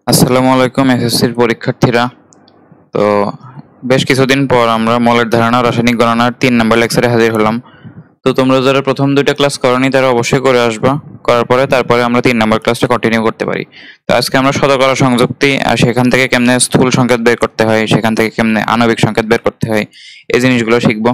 আসসালামু আলাইকুম এসএসসির পরীক্ষার্থীরা। তো বেশ কিছুদিন পর আমরা মৌলের ধারণা রাসায়নিক গণনার 3 নম্বর লেকচারে হাজির হলাম। তো তোমরা যারা প্রথম দুইটা ক্লাস করনি তারা অবশ্যই করে আসবা, করার পরে তারপরে আমরা 3 নম্বর ক্লাসটা কন্টিনিউ করতে পারি। তো আজকে আমরা শতকরা সংযুক্তি আর সেখান থেকে কেমনে স্থূল সংকেত বের করতে হয়, সেখান থেকে কেমনে আণবিক সংকেত বের করতে হয়, এই জিনিসগুলো শিখবো।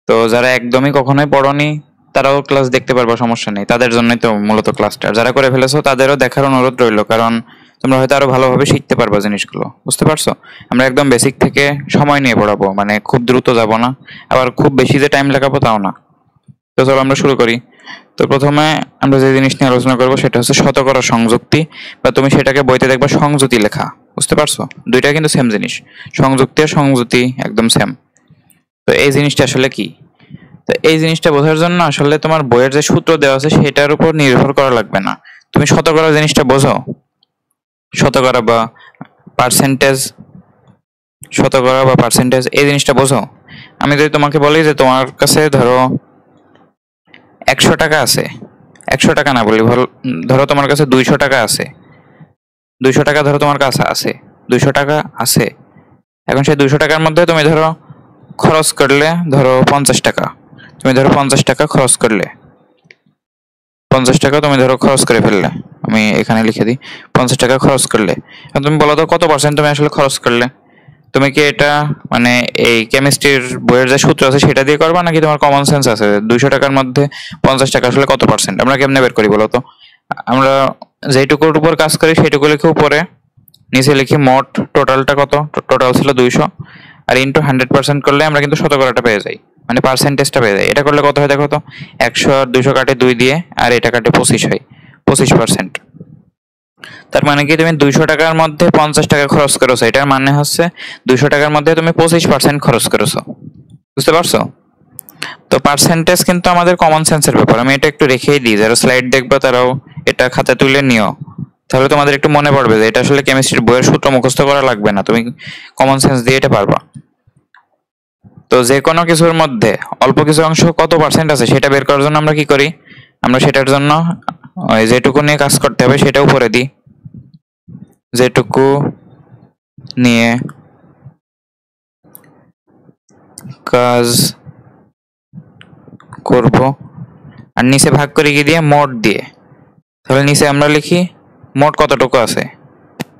তো যারা একদমই কখনোই পড়নি তারাও ক্লাস দেখতে পারবা, সমস্যা নেই, তাদের জন্যই তো মূলত ক্লাসটা। যারা করে ফেলেছো তাদেরও দেখার অনুরোধ রইলো, কারণ তোমরা হয়তো আরো ভালোভাবে শিখতে পারবা জিনিসগুলো, বুঝতে পারছো? আমরা একদম বেসিক থেকে সময় নিয়ে পড়াবো, মানে খুব দ্রুত যাব না, আবার খুব বেশি যে টাইম লাগাবো তাও না। তো চলো আমরা শুরু করি। তো প্রথমে আমরা যে জিনিস নিয়ে আলোচনা করবো সেটা হচ্ছে শতকরা সংযুক্তি, বা তুমি সেটাকে বইতে দেখবা সংযুতি লেখা, বুঝতে পারছো? দুইটা কিন্তু সেম জিনিস, সংযুক্তি আর সংযুতি একদম সেম। তো এই জিনিসটা আসলে কি? তো এই জিনিসটা বোঝার জন্য আসলে তোমার বইয়ের যে সূত্র দেওয়া আছে সেটার উপর নির্ভর করা লাগবে না। তুমি শতকরা জিনিসটা বোঝো, শতকরা বা পার্সেন্টেজ, শতকরা বা পার্সেন্টেজ এই জিনিসটা বোঝো। আমি যদি তোমাকে বলি যে তোমার কাছে ধরো 100 টাকা আছে, 100 টাকা না বলি, ধরো তোমার কাছে 200 টাকা আছে, 200 টাকা ধরো তোমার কাছে আছে, 200 টাকা আছে। এখন সেই 200 টাকার মধ্যে তুমি ধরো খরচ করলে ধরো 50 টাকা, তুমি ধরো 50 টাকা খরচ করলে, 50 টাকা তুমি ধরো খরচ করে ফেললে, আমি এখানে লিখে দিই 50 টাকা খরচ করলে। এখন তুমি বলো তো কত পার্সেন্ট তুমি আসলে খরচ করলে? তুমি কি এটা মানে এই কেমিস্ট্রির বইয়ের যে সূত্র আছে সেটা দিয়ে করবা, নাকি তোমার কমন সেন্স আছে 200 টাকার মধ্যে 50 টাকা আসলে কত পার্সেন্ট? আমরা কেমনে বের করি বলো তো? আমরা যেইটুকুর উপর কাজ করি সেইটুকু লিখে উপরে, নিচে লিখি মোট টোটালটা কত, টোটাল ছিল 200, আর ইন্টু 100% করলে আমরা কিন্তু শতকরাটা পেয়ে যাই, মানে পার্সেন্টেজটা পেয়ে যাই। এটা করলে কত হয় দেখো তো, 100 আর 200 কাটে 2 দিয়ে, আর এটা কাটে 25 হয়, 25%। তার মানে কি তুমি 200 টাকার মধ্যে 50 টাকা খরচ করেছো, এটার মানে হচ্ছে 200 টাকার মধ্যে তুমি 25% খরচ করেছো, বুঝতে পারছো? তো পার্সেন্টেজ কিন্তু আমাদের কমন সেন্সের ব্যাপার। আমি এটা একটু রেখেই দিই, যারা স্লাইড দেখবে তারাও এটা খাতা তুলে নিও, তাহলে তোমাদের একটু মনে পড়বে যে এটা আসলে কেমিস্ট্রির বইয়ের সূত্র মুখস্থ করা লাগবে না, তুমি কমন সেন্স দিয়ে এটা পারবা। তো যে কোনো কিছুর মধ্যে অল্প কিছু অংশ কত পার্সেন্ট আছে সেটা বের করার জন্য আমরা কি করি, আমরা সেটার জন্য ওই যেটুকু নিয়ে কাজ করতে হবে সেটা উপরে দিই, যেটুকু নিয়ে কাজ করব, আর নিচে ভাগ করে কি দিয়ে, মোট দিয়ে। তাহলে নিচে আমরা লিখি মোট কতটুকু আছে,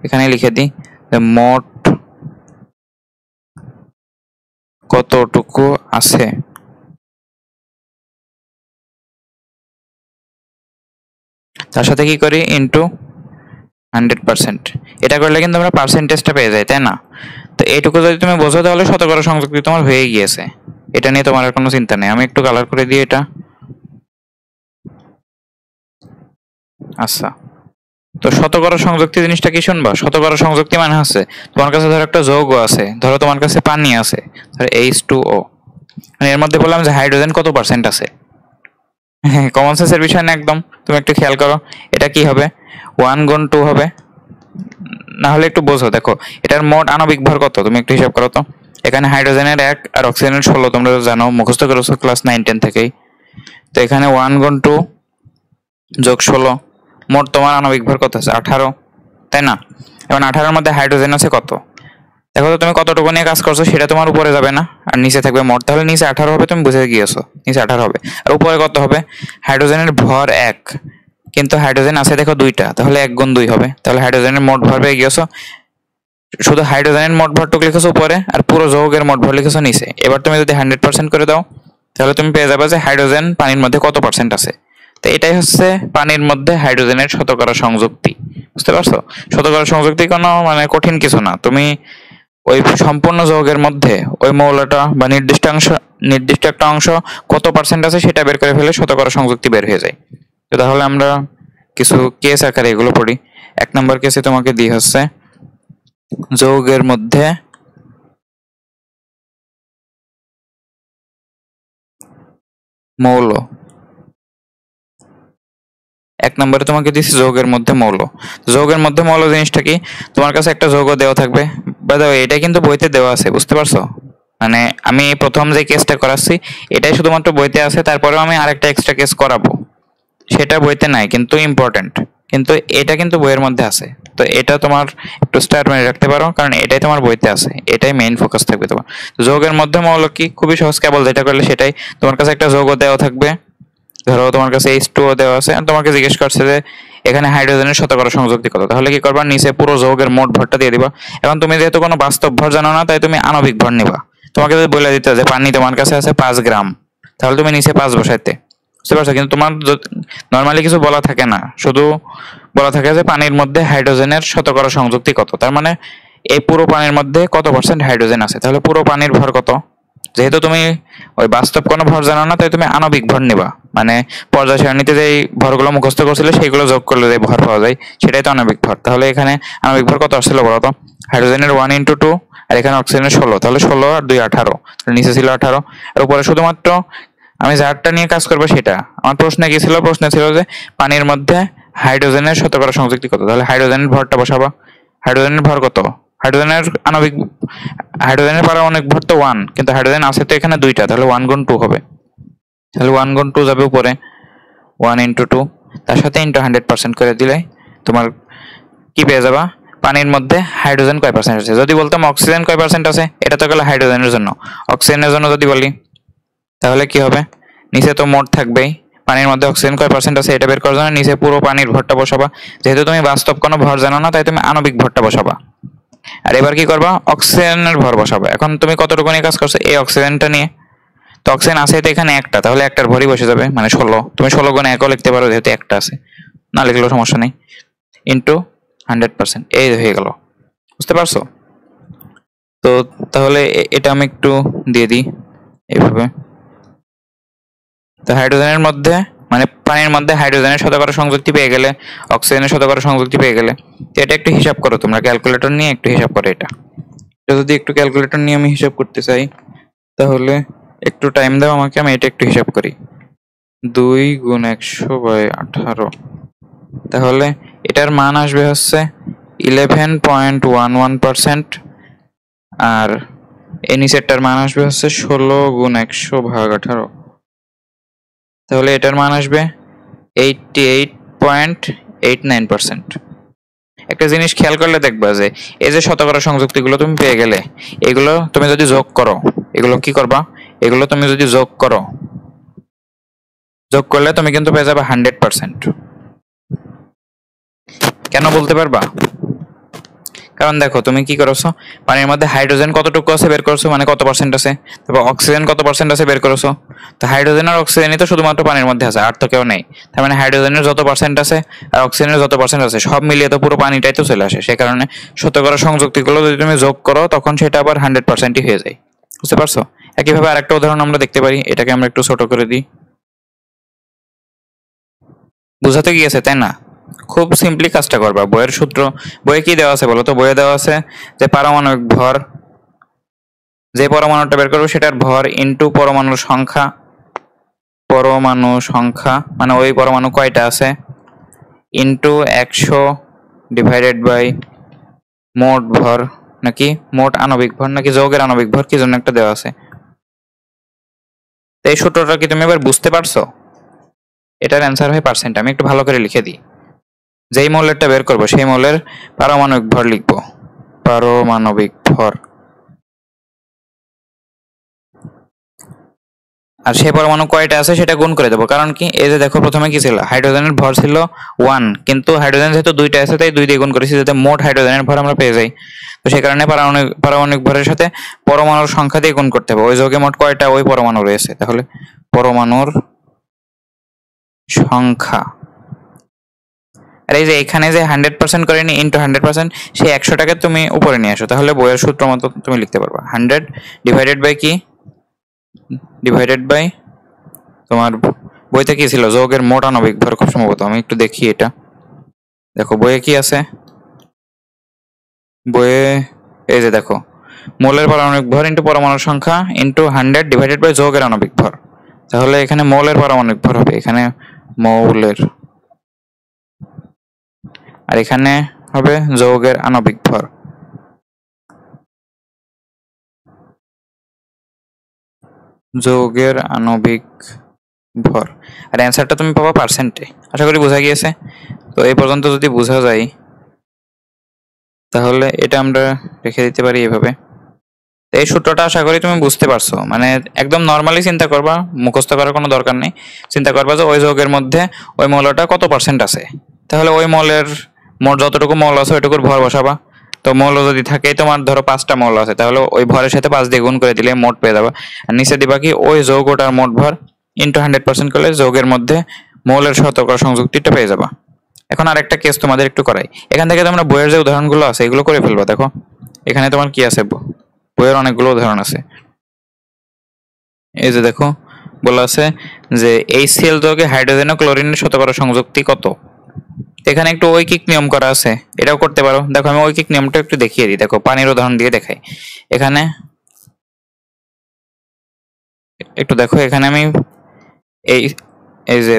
এখানে লিখে দিই মোট কতটুকু আছে। তার সাথে কি করি, ইন্টু 100%। এটা করলে কিন্তু আমরা পার্সেন্টেজটা পেয়ে যাই, তাই না? তো এইটুকু যদি তুমি বোঝো তাহলে শতকরা সংযুক্তি তোমার হয়ে গিয়েছে, এটা নিয়ে তোমার আর কোনো চিন্তা নেই। আমি একটু কালার করে দিই এটা। আচ্ছা, তো শতকরা সংযুক্তি জিনিসটা কি শুনবা? শতকরা সংযুক্তি মানে হচ্ছে তোমার কাছে ধরো একটা যৌগ আছে, ধরো তোমার কাছে পানি আছে, ধরো H2O, মানে এর মধ্যে বললাম যে হাইড্রোজেন কত পার্সেন্ট আছে। হ্যাঁ, কমন সেন্সের বিষয় না একদম, তুমি একটু খেয়াল করো। এটা কি হবে, 1 গুণ 2 হবে, না হলে একটু বোঝো। দেখো এটার মোট আণবিক ভর কত, তুমি একটু হিসাব করো তো। এখানে হাইড্রোজেনের 1 আর অক্সিজেনের 16, তোমরা জানো, মুখস্থ করেছো ক্লাস 9-10 থেকেই। তো এখানে 1 গুণ 2 যোগ 16, মোট তোমার আণবিক ভর কত আছে, 18, তাই না? এখন 18-এর মধ্যে হাইড্রোজেন আছে কত, দেখো তো তুমি কতটুকু নিয়ে কাজ করছো, সেটা তোমার উপরে যাবে না, আর নিচে থাকবে মোট। তাহলে নিচে 18 হবে, তুমি বুঝে গিয়েছো নিচে 18 হবে, আর উপরে কত হবে? হাইড্রোজেনের ভর 1, কিন্তু হাইড্রোজেন আছে দেখো 2টা, তাহলে 1 গুণ 2 হবে। তাহলে হাইড্রোজেনের মোট ভর পেয়ে গিয়েছো। শুধু হাইড্রোজেনের মোট ভরটুকু লিখেছো উপরে, আর পুরো যৌগের মোট ভর লিখেছো নিচে। এবার তুমি যদি 100% করে দাও তাহলে তুমি পেয়ে যাবে যে হাইড্রোজেন পানির মধ্যে কত পার্সেন্ট আছে। তো এটাই হচ্ছে পানির মধ্যে হাইড্রোজেনের শতকরা সংযুক্তি, বুঝতে পারছো? শতকরা সংযুক্তি কোনো মানে কঠিন কিছু না, তুমি ওই সম্পূর্ণ যৌগের মধ্যে ওই মৌলটা বা নির্দিষ্ট একটা অংশ কত পার্সেন্ট আছে সেটা বের করে ফেলে শতকরা সংযুক্তি বের হয়ে যায়। তো তাহলে আমরা কিছু কেস আকারে এগুলো পড়ি। 1 নম্বর কেসে তোমাকে দিয়ে হচ্ছে যৌগের মধ্যে মৌল। 1 নম্বরে তোমাকে দিচ্ছি যৌগের মধ্যে মৌল। যৌগের মধ্যে মৌল জিনিসটা কি, তোমার কাছে একটা যৌগ দেওয়া থাকবে, বাই দ্য ওয়ে এটা কিন্তু বইতে দেওয়া আছে, বুঝতে পারছো? মানে আমি প্রথম যে কেসটা করাচ্ছি এটাই শুধুমাত্র বইতে আছে, তারপরেও আমি আরেকটা এক্সট্রা কেস করাবো, সেটা বইতে নাই কিন্তু ইম্পর্টেন্ট। কিন্তু এটা কিন্তু বইয়ের মধ্যে আছে। তো এটা তোমার একটু স্টার মেরে রাখতে পারো, কারণ এটাই তোমার বইতে আছে, এটাই মেইন ফোকাস থাকবে তোমার। যৌগের মধ্যে মৌল কি, খুবই সহজ, কেবল যেটা করলে সেটাই। তোমার কাছে একটা যৌগ দেওয়া থাকবে, ধরো তোমার কাছে H2O দেওয়া আছে, আর তোমাকে জিজ্ঞেস করছে যে এখানে হাইড্রোজেনের শতকরা সংযুক্তি কত, তাহলে কি করবা, নিচে পুরো যৌগের মোট ভরটা দিয়ে দিবা। এখন তুমি যেহেতু কোনো বাস্তব ভর জানো না, তাই তুমি আণবিক ভর নিবা। তোমাকে যদি বলে দিতে যে পানি তোমার কাছে আছে 5 গ্রাম, তাহলে তুমি নিচে 5 বসাইতে, বুঝতে পারছো? কিন্তু তোমার নর্মালি কিছু বলা থাকে না, শুধু বলা থাকে যে পানির মধ্যে হাইড্রোজেনের শতকরা সংযুক্তি কত, তার মানে এই পুরো পানির মধ্যে কত পার্সেন্ট হাইড্রোজেন আছে, তাহলে পুরো পানির ভর কত। যেহেতু তুমি ওই বাস্তব কোনো ভর জানো না, তাই তুমি আণবিক ভর নিবা, মানে পর্যায় সারণীতে যে ভরগুলো মুখস্থ করছিলে সেইগুলো যোগ করলে যে ভর পাওয়া যায় সেটাই তো আণবিক ভর। তাহলে এখানে আণবিক ভর কত আসছিল বলো তো? হাইড্রোজেনের 1 × 2, আর এখানে অক্সিজেনের 16, তাহলে 16 আর 2 18, নিচে ছিল 18, আর উপরে শুধুমাত্র আমি যারটা নিয়ে কাজ করবো সেটা। আমার প্রশ্নে কি ছিল? প্রশ্নে ছিল যে পানির মধ্যে হাইড্রোজেনের শতকরা সংযুক্তি কত, তাহলে হাইড্রোজেনের ভরটা বসাবা। হাইড্রোজেনের ভর কত? হাইড্রোজেনের আণবিক, হাইড্রোজেনের পারমাণবিক ভর তো 1, কিন্তু হাইড্রোজেন আছে তো এখানে 2টা, তাহলে 1 × 2 হবে। তাহলে 1 × 2 যাবে উপরে, 1 × 2, তার সাথে ইন্টু 100% করে দিলে তোমার কি পেয়ে যাবা, পানির মধ্যে হাইড্রোজেন কয় পার্সেন্ট আছে। যদি বলতাম অক্সিজেন কয় পার্সেন্ট আছে, এটা তো গেল হাইড্রোজেনের জন্য। অক্সিজেনের জন্য যদি বলি তাহলে কি হবে, নিচে তো মোট থাকবেই, পানির মধ্যে অক্সিজেন কয় পার্সেন্ট আছে এটা বের করার জন্য নিচে পুরো পানির ভরটা বসাবা। যেহেতু তুমি বাস্তব কোনো ভর জানো না, তাই তুমি আণবিক ভরটা বসাবা। আর এবার কি করবা, অক্সিজেনের ভর বসাবা। এখন তুমি কতটুকু নিয়ে কাজ করছো, এই অক্সিজেনটা নিয়ে, তো অক্সিজেন আছে তো এখানে একটা, তাহলে একটার ভরই বসে যাবে, মানে 16। তুমি 16 × 1 লিখতে পারো, যেহেতু একটা আছে, না লিখলেও সমস্যা নেই, ইন্টু 100%, এই হয়ে গেল। বুঝতে পারছো? তো তাহলে এটা আমি একটু দিয়ে দিই এইভাবে। তো হাইড্রোজেনের মধ্যে, মানে পানির মধ্যে হাইড্রোজেনের শতকরা সংযুক্তি পেয়ে গেলে, অক্সিজেনের শতকরা সংযুক্তি পেয়ে গেলে, তো এটা একটু হিসাব করো তোমরা, ক্যালকুলেটর নিয়ে একটু হিসাব করো এটা। যদি একটু ক্যালকুলেটর নিয়ে আমি হিসাব করতে চাই, তাহলে একটু টাইম দাও আমাকে, আমি এটা একটু হিসাব করি। 2 × 100/18, তাহলে এটার মান আসবে হচ্ছে 11.11%, আর এই নিচেরটার মান আসবে হচ্ছে 16 × 100/18, তাহলে এটার মান আসবে 88.89%। একটা জিনিস খেয়াল করলে দেখবা যে এই যে শতকরা সংযুক্তিগুলো তুমি পেয়ে গেলে, এগুলো তুমি যদি যোগ করো, এগুলো কি করবা, এগুলো তুমি যদি যোগ করো, যোগ করলে তুমি কিন্তু পেয়ে যাবে 100%। কেন বলতে পারবা? কারণ দেখো তুমি কি করেছো, পানির মধ্যে হাইড্রোজেন কতটুকু আছে বের করছো, মানে কত পার্সেন্ট আছে, তারপর অক্সিজেন কত পার্সেন্ট আছে বের করেছো। তো হাইড্রোজেন আর অক্সিজেনই তো শুধুমাত্র পানির মধ্যে আছে, আর তো কেউ নেই। তার মানে হাইড্রোজেনের যত পার্সেন্ট আছে আর অক্সিজেনের যত পার্সেন্ট আছে সব মিলিয়ে তো পুরো পানিটাই তো চলে আসে। সে কারণে শতকরা সংযুক্তিগুলো যদি তুমি যোগ করো, তখন সেটা আবার 100%ই হয়ে যায়। বুঝতে পারছো? একইভাবে আরেকটা উদাহরণ আমরা দেখতে পারি, এটাকে আমরা একটু ছোট করে দিই। বুঝাতে গিয়েছে তাই না? খুব সিম্পলি কাজটা করবা। বইয়ের সূত্র, বইয়ে কি দেওয়া আছে বলো তো? বইয়ে দেওয়া আছে যে পারমাণবিক ভর, যে পরমাণুটা বের করবে সেটার ভর ইন্টু পরমাণুর সংখ্যা, পরমাণু সংখ্যা মানে ওই পরমাণু কয়টা আছে, ইন্টু 100 ডিভাইডেড বাই মোট ভর, নাকি মোট আণবিক ভর, নাকি যৌগের আণবিক ভর, কি জন্য একটা দেওয়া আছে। তো এই সূত্রটা কি তুমি এবার বুঝতে পারছো? এটার অ্যান্সার হয় পার্সেন্ট। আমি একটু ভালো করে লিখে দিই। যেই মৌলেরটা বের করবো সেই মৌলের পারমাণবিক ভর লিখবো, পারমাণবিক ভর, আর সেই পরমাণু কয়টা আছে সেটা গুণ করে দেবো। কারণ কি, এই যে দেখো প্রথমে কি ছিল, হাইড্রোজেনের ভর ছিল 1, কিন্তু হাইড্রোজেন যেহেতু 2টা আছে তাই 2 দিয়ে গুণ করেছি, যাতে মোট হাইড্রোজেনের ভর আমরা পেয়ে যাই। তো সেই কারণে পারমাণবিক ভরের সাথে পরমাণুর সংখ্যা দিয়ে গুণ করতে হবে। ওই যৌগে মোট কয়টা ওই পরমাণু রয়েছে, তাহলে পরমাণুর সংখ্যা। আর এই যে এখানে যে 100% করে নি ইন্টু 100%, সেই 100টাকে তুমি উপরে নিয়ে আসো, তাহলে বইয়ের সূত্র মতো তুমি লিখতে পারবা 100 ডিভাইডেড বাই কি, ডিভাইডেড বাই তোমার বইতে কি ছিল, যৌগের মোট আণবিক ভর খুব সম্ভবত। আমি একটু দেখি এটা, দেখো বইয়ে কি আছে। বইয়ে এই যে দেখো, মৌলের পারমাণবিক ভর ইন্টু পরমাণুর সংখ্যা ইন্টু 100 ডিভাইডেড বাই যৌগের আণবিক ভর। তাহলে এখানে মৌলের পারমাণবিক ভর হবে, এখানে মৌলের, আর এখানে হবে যৌগের আণবিক ভর। যৌগের আণবিক ভর, আর অ্যান্সারটা তুমি পাবা পার্সেন্টে। আশা করি বোঝা গিয়েছে। তো এই পর্যন্ত যদি বোঝা যায় তাহলে এটা আমরা রেখে দিতে পারি এভাবে। এই সূত্রটা আশা করি তুমি বুঝতে পারছো। মানে একদম নর্মালি চিন্তা করবা, মুখস্থ করার কোনো দরকার নেই। চিন্তা করবা যে ওই যৌগের মধ্যে ওই মৌলটা কত পার্সেন্ট আছে, তাহলে ওই মৌলের মোট যতটুকু মৌল আছে ওইটুকুর ভর বসাবা। তো মৌল যদি থাকে তোমার ধরো 5টা মৌল আছে, তাহলে ওই ভরের সাথে 5 দিয়ে গুণ করে দিলে মোট পেয়ে যাবা। আর নিচে দিবা কি ওই যৌগটার মোট ভর ইন্টু 100% করলে যৌগের মধ্যে মৌলের শতকরা সংযুক্তিটা পেয়ে যাবা। এখন আর একটা কেস তোমাদের একটু করাই। এখান থেকে তোমরা বইয়ের যে উদাহরণগুলো আছে এগুলো করে ফেলবা। দেখো এখানে তোমার কি আছে, বইয়ের অনেকগুলো উদাহরণ আছে। এই যে দেখো বলা আছে যে HCl যৌগে হাইড্রোজেন ও ক্লোরিনের শতকরা সংযুক্তি কত। এখানে একটু ঐকিক নিয়ম করা আছে, এটাও করতে পারো। দেখো আমি ঐকিক নিয়মটা একটু দেখিয়ে দিই। দেখো পানির উদাহরণ দিয়ে দেখাই। এখানে একটু দেখো, এখানে আমি এই এই যে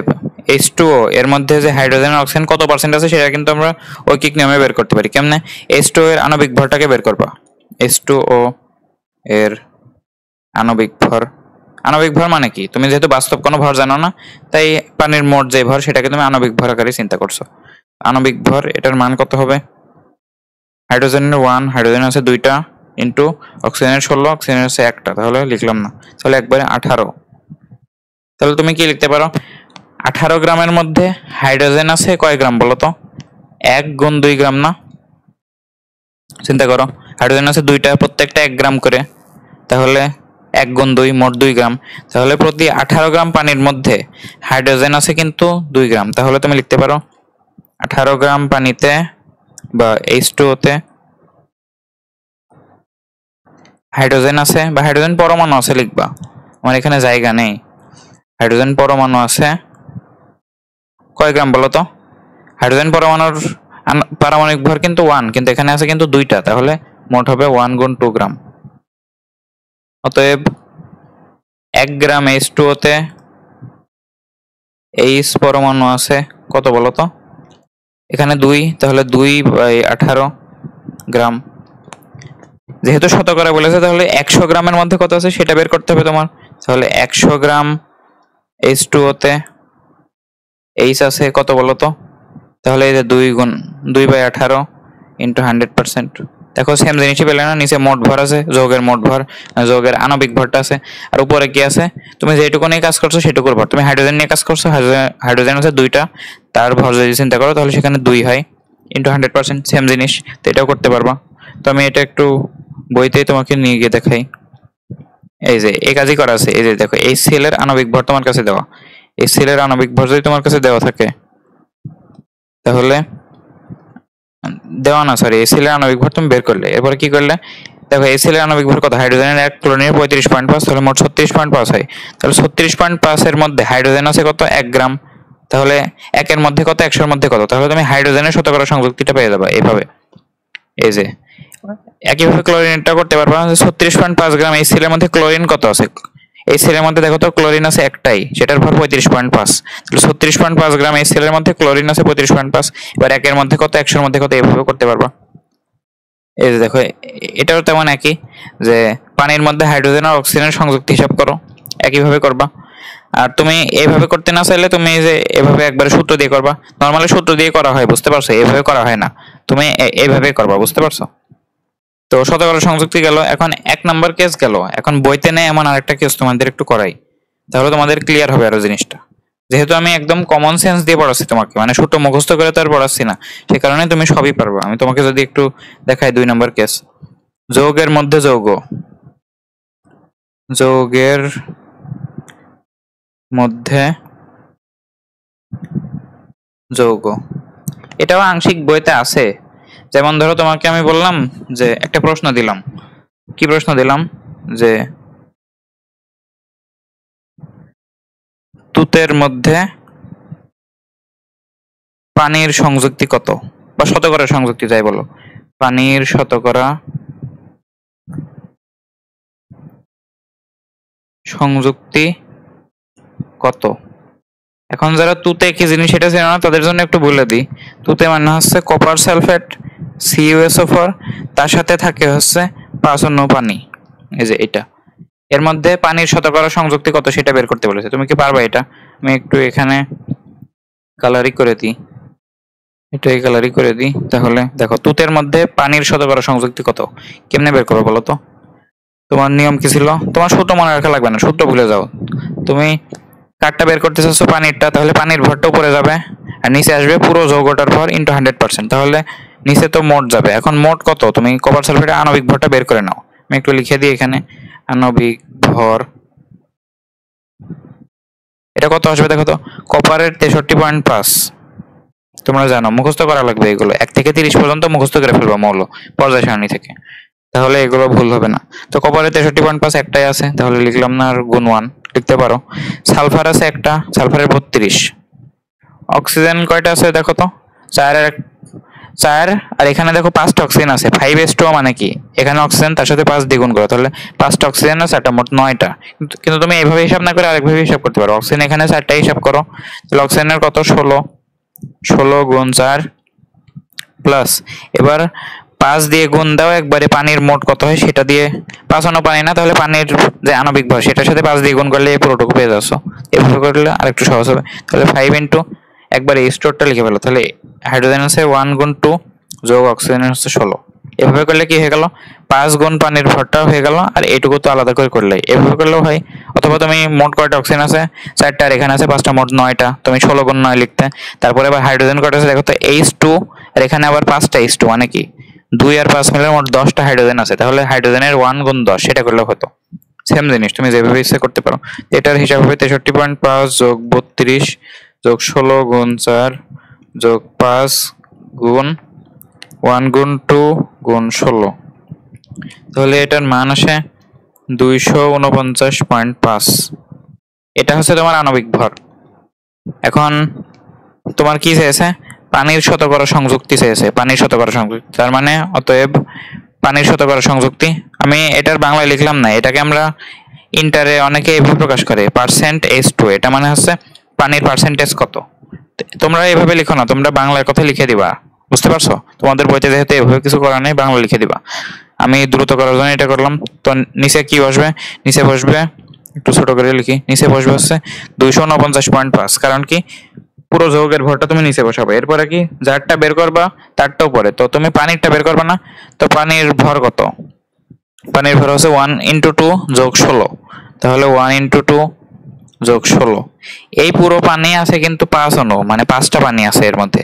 H2O এর মধ্যে যে হাইড্রোজেন আর অক্সিজেন কত পার্সেন্ট আছে সেটা কিন্তু আমরা ঐকিক নিয়মে বের করতে পারি। কেমনে? H2O এর আণবিক ভরটাকে বের করবা। H2O এর আণবিক ভর, আণবিক ভর মানে কি? তুমি যেহেতু বাস্তব কোনো ভর জানো না, তাই পানির মোট যে ভর সেটাকে তুমি আণবিক ভর আকারে চিন্তা করছো। আণবিক ভর এটার মান কত হবে? হাইড্রোজেনের 1, হাইড্রোজেন আছে 2টা, ইন্টু অক্সিজেনের 16, অক্সিজেনের আছে 1টা, তাহলে লিখলাম না, তাহলে একবারে 18। তাহলে তুমি কি লিখতে পারো? 18 গ্রামের মধ্যে হাইড্রোজেন আছে কয় গ্রাম বলো তো? 1 গুণ 2 গ্রাম না? চিন্তা করো, হাইড্রোজেন আছে 2টা, প্রত্যেকটা 1 গ্রাম করে, তাহলে 1 গুণ 2 মোট 2 গ্রাম। তাহলে প্রতি 18 গ্রাম পানির মধ্যে হাইড্রোজেন আছে কিন্তু 2 গ্রাম। তাহলে তুমি লিখতে পারো 18 গ্রাম পানিতে বা H2O তে হাইড্রোজেন আছে বা হাইড্রোজেন পরমাণু আছে লিখবা, আমার এখানে জায়গা নেই। হাইড্রোজেন পরমাণু আছে কয় গ্রাম বলো তো? হাইড্রোজেন পরমাণুর পারমাণবিক ভর কিন্তু 1, কিন্তু এখানে আছে কিন্তু 2টা, তাহলে মোট হবে 1 গুণ 2 গ্রাম। অতএব 1 গ্রাম H2O তে H পরমাণু আছে কত বলো তো? এখানে 2, তাহলে 2/18 গ্রাম। যেহেতু শতকরা বলেছে তাহলে 100 গ্রামের মধ্যে কত আছে সেটা বের করতে হবে তোমার। তাহলে 100 গ্রাম H2O তে H আছে কত বলো তো? তাহলে এই যে 2/18 ইন্টু 100%। দেখো সেম জিনিসই পেলে না? নিচে মোট ভর আছে, যৌগের মোট ভর, যৌগের আণবিক ভরটা আছে, আর উপরে কি আছে? তুমি যেটুকু নিয়ে কাজ করছো সেটুকুর ভর। তুমি হাইড্রোজেন নিয়ে কাজ করছো, হাইড্রোজেন আছে 2টা, তার ভর যদি চিন্তা করো তাহলে সেখানে 2 হয়, ইন্টু 100%, সেম জিনিস। তো এটাও করতে পারবা। তো আমি এটা একটু বইতেই তোমাকে নিয়ে গিয়ে দেখাই। এই যে এই কাজই করা আছে। এই যে দেখো HCl এর আণবিক ভর তোমার কাছে দেওয়া। HCl এর আণবিক ভর যদি তোমার কাছে দেওয়া থাকে তাহলে দেওয়া না, সরি, HCl এর আণবিক ভর তুমি বের করলে, এরপরে কি করলে? দেখো HCl এর আণবিক ভর কত? হাইড্রোজেনের 1, ক্লোরিনের 35.5, তাহলে মোট 36.5 হয়। তাহলে 36.5 এর মধ্যে হাইড্রোজেন আছে কত? 1 গ্রাম। তাহলে 1 এর মধ্যে কত, 100 এর মধ্যে কত? তাহলে তুমি হাইড্রোজেনের শতকরা সংযুক্তিটা পেয়ে যাবে এইভাবে। এই যে একইভাবে ক্লোরিনটা করতে পারবা। 36.5 গ্রাম HCl এর মধ্যে ক্লোরিন কত আছে? HCl এর মধ্যে দেখো তো ক্লোরিন আছে একটাই, সেটার ভর 35.5। তাহলে 36.5 গ্রাম HCl এর মধ্যে ক্লোরিন আছে 35.5। এবার 1 এর মধ্যে কত, 100 এর মধ্যে কত, এইভাবে করতে পারবা। এই যে দেখো এটাও তেমন একই, যে পানির মধ্যে হাইড্রোজেন আর অক্সিজেনের সংযুক্তি হিসাব করো, একইভাবে করবা। আর তুমি এইভাবে করতে না চাইলে তুমি এই যে এভাবে একবারে সূত্র দিয়ে করবা। নরমালি সূত্র দিয়ে করা হয়, বুঝতে পারছো? এইভাবে করা হয় না, তুমি এইভাবে করবা, বুঝতে পারছো? তো শতকরা সংযুক্তি গেল। এখন 1 নাম্বার কেস গেল। এখন বইতে নেই এমন আরেকটা কেস তোমাদের একটু করাই, তাহলে তোমাদের ক্লিয়ার হবে আরো জিনিসটা। যেহেতু আমি একদম কমন সেন্স দিয়ে পড়াচ্ছি তোমাকে, মানে সূত্র মুখস্থ করে তো আর পড়াচ্ছি না, সে কারণে তুমি সবই পারবা। আমি তোমাকে যদি একটু দেখাই 2 নাম্বার কেস। যৌগের মধ্যে যৌগ, যৌগের মধ্যে যৌগ, এটাও আংশিক বইতে আছে। যেমন ধরো তোমাকে আমি বললাম যে একটা প্রশ্ন দিলাম, কি প্রশ্ন দিলাম? যে তুতের মধ্যে পানির সংযুক্তি কত, বা শতকরা সংযুক্তি যাই বলো, পানির শতকরা সংযুক্তি কত। এখন যারা তুতে কি জিনিস সেটা জানো না তাদের জন্য একটু বলে দিই। তুতে মানে হচ্ছে কপার সালফেট CuSO4, তার সাথে থাকে হচ্ছে 5 পানি। এই যে এটা, এর মধ্যে পানির শতকরা সংযুক্তি কত সেটা বের করতে বলেছে। তুমি কি পারবা এটা? আমি একটু এখানে কালারি করে দিই, এটাই কালারি করে দিই। তাহলে দেখো তুতের মধ্যে পানির শতকরা সংযুক্তি কত, কেমনে বের করবো বলো তো? তোমার নিয়ম কি ছিল? তোমার সূত্র মনে রাখা লাগবে না, সূত্র ভুলে যাও। তুমি কাঠটা বের করতে চাচ্ছ পানিরটা, তাহলে পানির ভরটা উপরে যাবে আর নিচে আসবে পুরো যৌগটার ভর ইন্টু 100%। তাহলে নিচে তো মোট যাবে। এখন মোট কত, তুমি কপার সালফেটের আণবিক ভরটা বের করে নাও। আমি একটু লিখে দিই এখানে, আণবিক ভর এটা কত আসবে দেখো তো। কপারের 63.5, তোমরা জানো মুখস্থ করা লাগবে এগুলো, 1 থেকে 30 পর্যন্ত মুখস্থ করে ফেলবা মৌল পর্যায় সারণী থেকে, তাহলে এগুলো ভুল হবে না। তো কপারের 63.5 একটাই আছে, তাহলে লিখলাম না, আর গুণ 1 লিখতে পারো। সালফার আছে একটা, সালফারের 32। অক্সিজেন কয়টা আছে দেখো তো, 4 আর এখানে দেখো 5টা অক্সিজেন আছে। 5s2 মানে কি, এখানে অক্সিজেন তার সাথে 5 দ্বিগুণ করো, তাহলে 5টা অক্সিজেন আছে, এটা মোট 9টা। কিন্তু তুমি এইভাবে হিসাব না করে আরেকভাবে হিসাব করতে পারো। অক্সিজেন এখানে 4টা হিসাব করো, তাহলে অক্সিজেনের কত 16 গুণ 4 প্লাস, এবার 5 দিয়ে গুণ দাও একবারে, পানির মোট কত হয় সেটা দিয়ে। 5 অন্য পানি না, তাহলে পানির যে আণবিক ভর সেটার সাথে 5 দিয়ে গুণ করলে এই পুরোটুকু পেয়ে যাচ্ছ। এভাবে করলে আরেকটু সহজ হবে। তাহলে 5 ইন্টু একবারে এই স্টোরটা লিখে ফেলো, তাহলে হাইড্রোজেন আছে 1 গুণ 2 যোগ অক্সিজেন হচ্ছে 16। এভাবে করলে কি হয়ে গেল, 5 গুণ পানির ভরটা হয়ে গেল, আর এইটুকু তো আলাদা করে করলে এভাবে করলেও হয়। অথবা তুমি মোট কয়টা অক্সিজেন আছে 4টা, আর এখানে আছে 5টা, মোট 9টা, তুমি 16 গুণ 9 লিখতে। তারপরে আবার হাইড্রোজেন কয়টা আছে দেখো তো, H2, আর এখানে আবার 5টা H2, মানে কি 2 আর 5 মিলে মোট 10টা হাইড্রোজেন আছে, তাহলে হাইড্রোজেনের 1 গুণ 10 সেটা করলেও হতো। সেম জিনিস তুমি যেভাবে ইচ্ছা করতে পারো। এটার হিসাব হবে 63.5 যোগ 32 যোগ 16 গুণ 4 যোগ 5 গুণ 1 গুণ 2 গুণ 16, তাহলে এটার মান আসে 249.5। এটা হচ্ছে তোমার আণবিক ভর। এখন তোমার কি চেয়েছে, পানির শতকরা সংযুক্তি চেয়েছে, পানির শতকরা সংযুক্তি। তার মানে অতএব পানির শতকরা সংযুক্তি, আমি এটার বাংলায় লিখলাম না, এটাকে আমরা ইন্টারে অনেকে এভাবে প্রকাশ করে %H2, এটা মানে হচ্ছে পানির পার্সেন্টেজ কত। তোমরা এভাবে লিখো না, তোমরা বাংলার কথা লিখে দিবা, বুঝতে পারছো? তোমাদের বইতে যেহেতু এভাবে কিছু করা নেই, বাংলা লিখে দিবা। আমি দ্রুত করার জন্য এটা করলাম। তো নিচে কি বসবে, নিচে বসবে, একটু ছোট করে লিখি, নিচে বসবে হচ্ছে 249.5, কারণ কি পুরো যৌগের ভরটা তুমি নিচে বসাবে। এরপরে কি যারটা বের করবা তারটাও পরে, তো তুমি পানিরটা বের করবা না, তো পানির ভর কত, পানির ভর হচ্ছে 1 ইন্টু 2 যোগ 16, তাহলে 1 ইন্টু 2 যোগ 16। এই পুরো পানি আছে কিন্তু 5 অণু, মানে 5টা পানি আছে এর মধ্যে,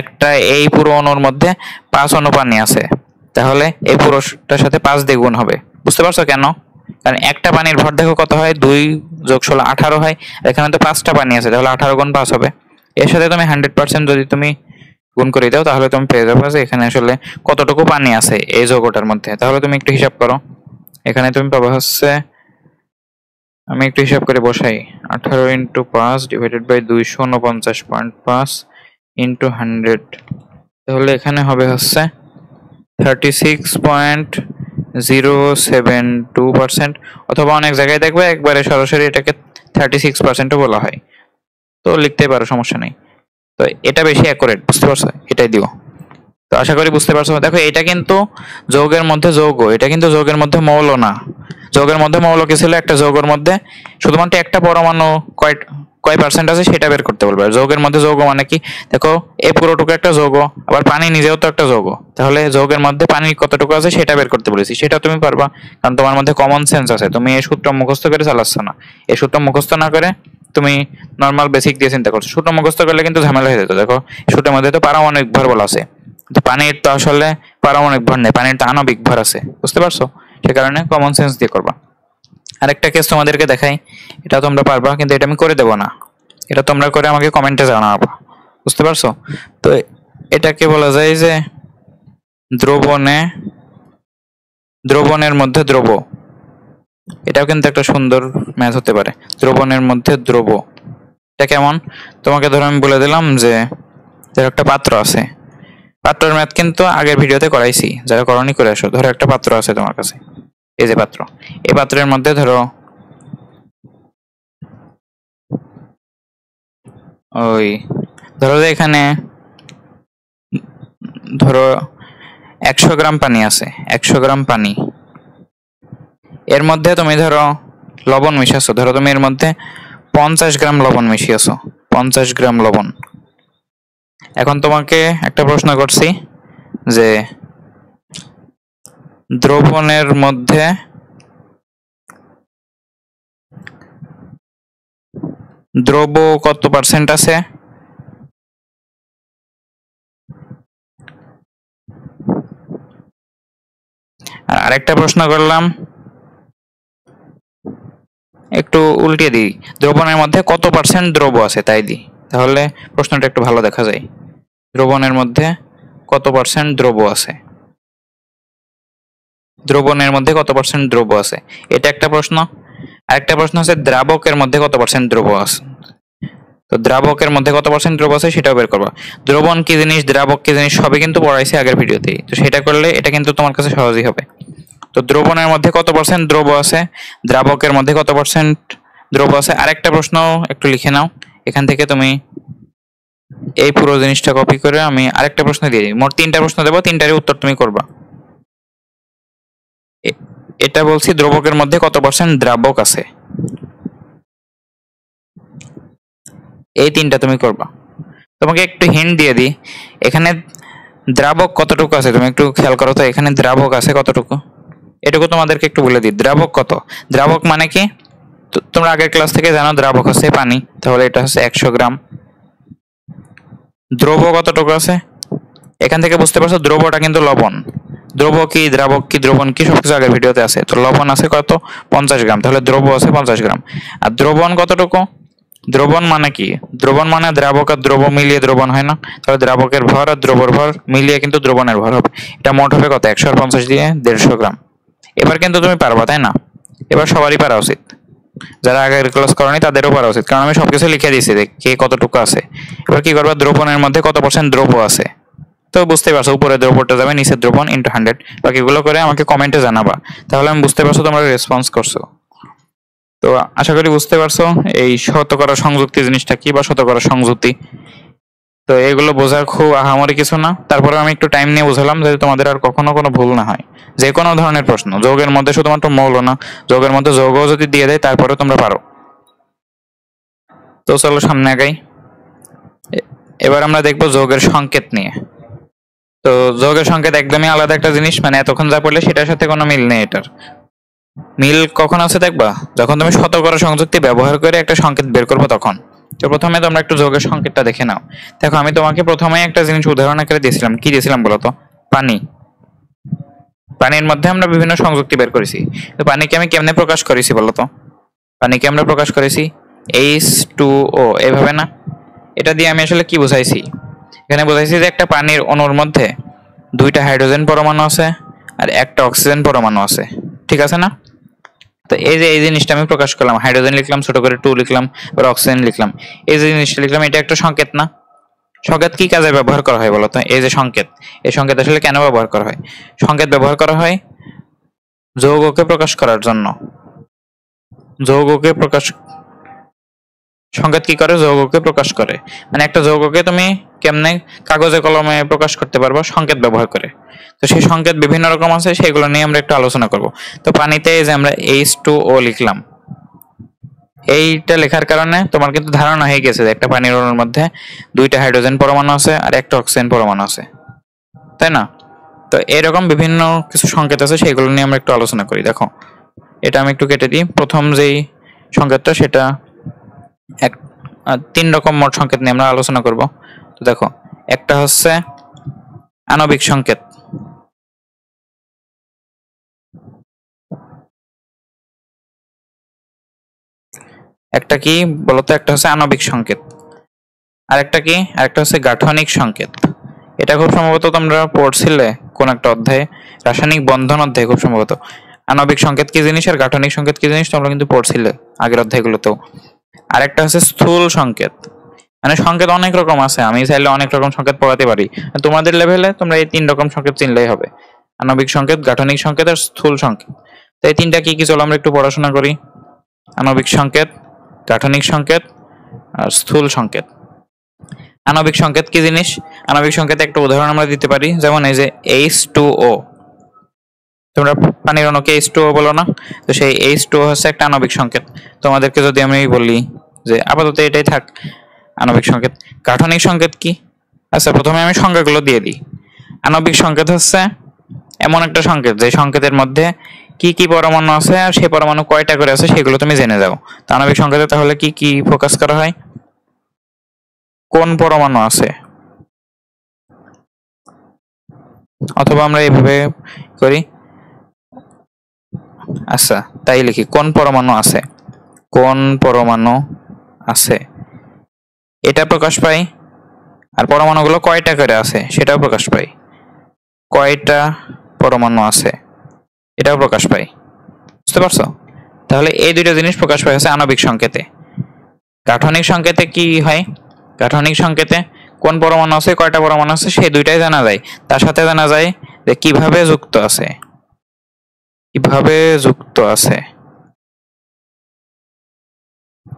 একটা এই পুরো অণুর মধ্যে 5 অণু পানি আছে, তাহলে এই পুরোটার সাথে 5 দিয়ে গুণ হবে। বুঝতে পারছো কেন? কারণ একটা পানির ভর দেখো কত হয়, 2 যোগ 16 18 হয়, এখানে তো 5টা পানি আছে, তাহলে 18 গুণ 5 হবে। এর সাথে তুমি 100% যদি তুমি গুণ করে দাও, তাহলে তুমি পেয়ে যাবে যে এখানে আসলে কতটুকু পানি আছে এই যৌগটার মধ্যে। তাহলে তুমি একটু হিসাব করো, এখানে তুমি পাবা হচ্ছে, আমি একটু হিসাব করে বসাই, 18 ইন্টু 5 ডিভাইডেড বাই 249.5 ইন্টু 100, তাহলে এখানে হবে হচ্ছে 36.072%, অথবা অনেক জায়গায় দেখবে একবারে সরাসরি এটাকে 36%ও বলা হয়, তো লিখতে পারো, সমস্যা নেই। তো এটা বেশি অ্যাকুরেট, বুঝতে পারছো, এটাই দিও। তো আশা করি বুঝতে পারছো। দেখো এটা কিন্তু যৌগের মধ্যে যৌগ, এটা কিন্তু যৌগের মধ্যে মৌল না। যৌগের মধ্যে মৌল কি ছিল, একটা যৌগের মধ্যে শুধুমাত্র একটা পরমাণু কয় পার্সেন্ট আছে সেটা বের করতে বলবে। আর যৌগের মধ্যে যৌগ মানে কি, দেখো এই পুরোটুকু একটা যৌগ, আবার পানি নিজেও তো একটা যৌগ, তাহলে যৌগের মধ্যে পানি কতটুকু আছে সেটা বের করতে বলেছি, সেটা তুমি পারবা, কারণ তোমার মধ্যে কমন সেন্স আছে। তুমি এই সূত্র মুখস্থ করে চালাচ্ছ না, এই সূত্র মুখস্থ না করে তুমি নর্মাল বেসিক দিয়ে চিন্তা করছো। সূত্র মুখস্থ করলে কিন্তু ঝামেলা হয়ে যেত। দেখো সূত্রের মধ্যে তো পারমাণবিক ভর বলা আছে, তো পানির তো আসলে পারমাণবিক ভর নেই, পানির তো আণবিক ভর আছে, বুঝতে পারছো? সে কারণে কমন সেন্স দিয়ে করবা। আরেকটা কেস তোমাদেরকে দেখাই, এটা তোমরা পারবা, কিন্তু এটা আমি করে দেবো না, এটা তোমরা করে আমাকে কমেন্টে জানাবা, বুঝতে পারছো? তো এটাকে বলা যায় যে দ্রবণের মধ্যে দ্রব, এটাও কিন্তু একটা সুন্দর ম্যাথ হতে পারে। দ্রবণের মধ্যে দ্রব, এটা কেমন, তোমাকে ধরো আমি বলে দিলাম যে একটা পাত্র আছে, পাত্রের ম্যাথ কিন্তু আগের ভিডিওতে করাইছি, যারা করনি করে আসো। ধরো একটা পাত্র আছে তোমার কাছে, এই যে পাত্র, এই পাত্রের মধ্যে ধরো ধরো যে এখানে ধরো 100 গ্রাম পানি আছে, 100 গ্রাম পানি, এর মধ্যে তুমি ধরো লবণ মিশাচ্ছ, ধরো তুমি এর মধ্যে 50 গ্রাম লবণ মিশিয়েছো, 50 গ্রাম লবণ। এখন তোমাকে একটা প্রশ্ন করছি যে দ্রবণের মধ্যে দ্রব্য কত পার্সেন্ট আছে? আরেকটা প্রশ্ন করলাম, একটু উল্টে দিই, দ্রবণের মধ্যে কত পার্সেন্ট দ্রব্য আছে তাই দিই, তাহলে প্রশ্নটা একটু ভালো দেখা যায়। দ্রবণের মধ্যে কত পার্সেন্ট দ্রব্য আছে, দ্রবণের মধ্যে কত পার্সেন্ট দ্রব্য আছে, এটা একটা প্রশ্ন। আরেকটা প্রশ্ন আছে দ্রাবকের মধ্যে কত পার্সেন্ট দ্রব্য আছে। তো দ্রাবকের মধ্যে কত পার্সেন্ট দ্রব্য আছে সেটাও বের করবা। দ্রবণ কি জিনিস, দ্রাবক কি জিনিস সবই কিন্তু পড়াইছি আগের ভিডিওতেই, তো সেটা করলে এটা কিন্তু তোমার কাছে সহজই হবে। তো দ্রবণের মধ্যে কত পার্সেন্ট দ্রব্য আছে, দ্রাবকের মধ্যে কত পার্সেন্ট দ্রব্য আছে। আরেকটা প্রশ্ন একটু লিখে নাও, এখান থেকে তুমি এই পুরো জিনিসটা কপি করে আমি আরেকটা প্রশ্ন দিয়ে দিই। মোট 3টা প্রশ্ন দেবো, 3টারই উত্তর তুমি করবা। এটা বলছি দ্রবকের মধ্যে কত পার্সেন্ট দ্রাবক আছে, এই 3টা তুমি করবা। তোমাকে একটু হিন্ট দিয়ে দিই, এখানে দ্রাবক কতটুকু আছে তুমি একটু খেয়াল করো তো, এখানে দ্রাবক আছে কতটুকু, এটুকু তোমাদেরকে একটু বলে দিই। দ্রাবক কত, দ্রাবক মানে কি তোমরা আগের ক্লাস থেকে জানো, দ্রাবক হচ্ছে পানি, তাহলে এটা হচ্ছে 100 গ্রাম। দ্রব্য কতটুকু আছে, এখান থেকে বুঝতে পারছো দ্রব্যটা কিন্তু লবণ। দ্রব্য কি, দ্রাবক কি, দ্রবণ কি সবকিছু আগের ভিডিওতে আছে। তো লবণ আছে কত, 50 গ্রাম, তাহলে দ্রব্য আছে 50 গ্রাম। আর দ্রবণ কতটুকু, দ্রবণ মানে কি, দ্রবণ মানে দ্রাবক আর দ্রব্য মিলিয়ে দ্রবণ হয় না, তাহলে দ্রাবকের ভর আর দ্রব্যের ভর মিলিয়ে কিন্তু দ্রবণের ভর হবে। এটা মোট হবে কত, 150 দিয়ে 150 গ্রাম। এবার কিন্তু তুমি পারবা তাই না, এবার সবারই পারা উচিত, যারা আগের ক্লাস করনি তাদেরও পারা উচিত, কারণ আমি সবকিছু লিখে দিয়েছি কে কতটুকু আছে। এবার কি করবা, দ্রবণের মধ্যে কত পার্সেন্ট দ্রব্য আছে, তো বুঝতে পারছো উপরে দ্রব্যটা যাবে, নিচের দ্রবণ ইন্টু 100। বাকিগুলো করে আমাকে কমেন্টে জানাবা, তাহলে আমি বুঝতে পারছো তোমরা রেসপন্স করছো। তো আশা করি বুঝতে পারছো এই শতকরা সংযুক্তি জিনিসটা কি, বা শতকরা সংযুক্তি। তো এগুলো বোঝার খুব আহামরি কিছু না, তারপরে আমি একটু টাইম নিয়ে বুঝালাম যাতে তোমাদের আর কখনো কোনো ভুল না হয়। যে কোনো ধরনের প্রশ্ন, যৌগের মধ্যে শুধুমাত্র মৌল না, যৌগের মধ্যে যৌগও যদি দিয়ে দেয় তারপরে তোমরা পারো। তো চলো সামনে আগাই। এবার আমরা দেখবো যৌগের সংকেত নিয়ে। তো যৌগের সংকেত একদমই আলাদা একটা জিনিস, মানে এতক্ষণ যা পড়লে সেটার সাথে কোনো মিল নেই। এটার মিল কখন আছে দেখবা, যখন তুমি শতকরা সংযুক্তি ব্যবহার করে একটা সংকেত বের করবো তখন। তো প্রথমে তোমরা একটু যৌগের সংকেতটা দেখে নাও। দেখো আমি তোমাকে প্রথমেই একটা জিনিস উদাহরণ আকারে দিয়েছিলাম, কি দিয়েছিলাম বলতো, পানি। পানির মধ্যে আমরা বিভিন্ন সংযুক্তি বের করেছি, তো পানিকে আমি কেমনে প্রকাশ করেছি বলতো, পানিকে আমরা প্রকাশ করেছি H2O, এইভাবে না। এটা দিয়ে আমি আসলে কি বুঝাইছি, এখানে বুঝাইছি যে একটা পানির অণুর মধ্যে 2টা হাইড্রোজেন পরমাণু আছে আর একটা অক্সিজেন পরমাণু আছে, ঠিক আছে না। তো এই যে এই জিনিসটা আমি প্রকাশ করলাম, হাইড্রোজেন লিখলাম, ছোট করে 2 লিখলাম, আর অক্সিজেন লিখলাম, এই যে জিনিসটা লিখলাম, এটা একটা সংকেত না। সংকেত কি কাজে ব্যবহার করা হয় বলতো, এই যে সংকেত, এই সংকেত আসলে কেন ব্যবহার করা হয়, সংকেত ব্যবহার করা হয় যৌগকে প্রকাশ করার জন্য। যৌগকে প্রকাশ, সংকেত কি করে, যৌগকে প্রকাশ করে, মানে একটা যৌগকে তুমি কেমনে কাগজে কলমে প্রকাশ করতে পারবো, সংকেত ব্যবহার করে। তো সেই সংকেত বিভিন্ন রকম আছে, সেগুলো নিয়ে আমরা একটু আলোচনা করব। তো পানিতে যে আমরা H2O লিখলাম, এইটা লেখার কারণে তোমার কিন্তু ধারণা হয়ে গেছে যে একটা পানির অণুর মধ্যে 2টা হাইড্রোজেন পরমাণু আছে আর একটা অক্সিজেন পরমাণু আছে, তাই না। তো এরকম বিভিন্ন কিছু সংকেত আছে, সেগুলো নিয়ে আমরা একটু আলোচনা করি। দেখো এটা আমি একটু কেটে দিই, প্রথম যেই সংকেতটা সেটা 3 রকম মোট সংকেত নিয়ে আমরা আলোচনা করব। তো দেখো একটা হচ্ছে আণবিক সংকেত, একটা কি বলতো, একটা হচ্ছে আণবিক সংকেত, আরেকটা কি, আরেকটা হচ্ছে গাঠনিক সংকেত। এটা খুব সম্ভবত তোমরা পড়ছিলে কোন একটা অধ্যায়ে, রাসায়নিক বন্ধন অধ্যায়ে খুব সম্ভবত। আণবিক সংকেত কি জিনিস আর গাঠনিক সংকেত কি জিনিস তোমরা কিন্তু পড়ছিলে আগের অধ্যায়গুলোতেও। আরেকটা হচ্ছে স্থূল সংকেত, মানে সংকেত অনেক রকম আছে, আমি চাইলে অনেক রকম সংকেত পড়াতে পারি, তোমাদের লেভেলে তোমরা এই 3 রকম সংকেত চিনলেই হবে, আণবিক সংকেত, গাঠনিক সংকেত আর স্থূল সংকেত। তো এই 3টা কি কি চলো আমরা একটু পড়াশোনা করি। আণবিক সংকেত, গাঠনিক সংকেত আর স্থূল সংকেত। আণবিক সংকেত কি জিনিস, আণবিক সংকেতে একটা উদাহরণ আমরা দিতে পারি, যেমন এই যে H2O, তোমরা পানির অণুকে H2O বলো না, তো সেই H2O হচ্ছে একটা আণবিক সংকেত। তোমাদেরকে যদি আমি বলি যে আপাতত এটাই থাক আণবিক সংকেত। গাঠনিক সংকেত কি? আচ্ছা, প্রথমে আমি সংখ্যাগুলো দিয়ে দিই। আণবিক সংকেত হচ্ছে এমন একটা সংকেত যে সংকেতের মধ্যে কি কি পরমাণু আছে আর সেই পরমাণু কয়টা করে আছে সেগুলো তুমি জেনে যাও। তো আণবিক সংকেতে তাহলে কি কি ফোকাস করা হয়? কোন পরমাণু আছে, অথবা আমরা এইভাবে করি, আচ্ছা তাই লিখি, কোন পরমাণু আছে, কোন পরমাণু আছে এটা প্রকাশ পায়। আর পরমাণুগুলো কয়টা করে আছে সেটাও প্রকাশ পায়। কয়টা পরমাণু আছে এটাও প্রকাশ পায়। বুঝতে পারছো? তাহলে এই দুইটা জিনিস প্রকাশ পায় হচ্ছে আণবিক সংকেতে। গাঠনিক সংকেতে কি হয়? গাঠনিক সংকেতে কোন পরমাণু আছে, কয়টা পরমাণু আছে সেই দুইটাই জানা যায়। তার সাথে জানা যায় যে কিভাবে যুক্ত আছে, কিভাবে যুক্ত আছে।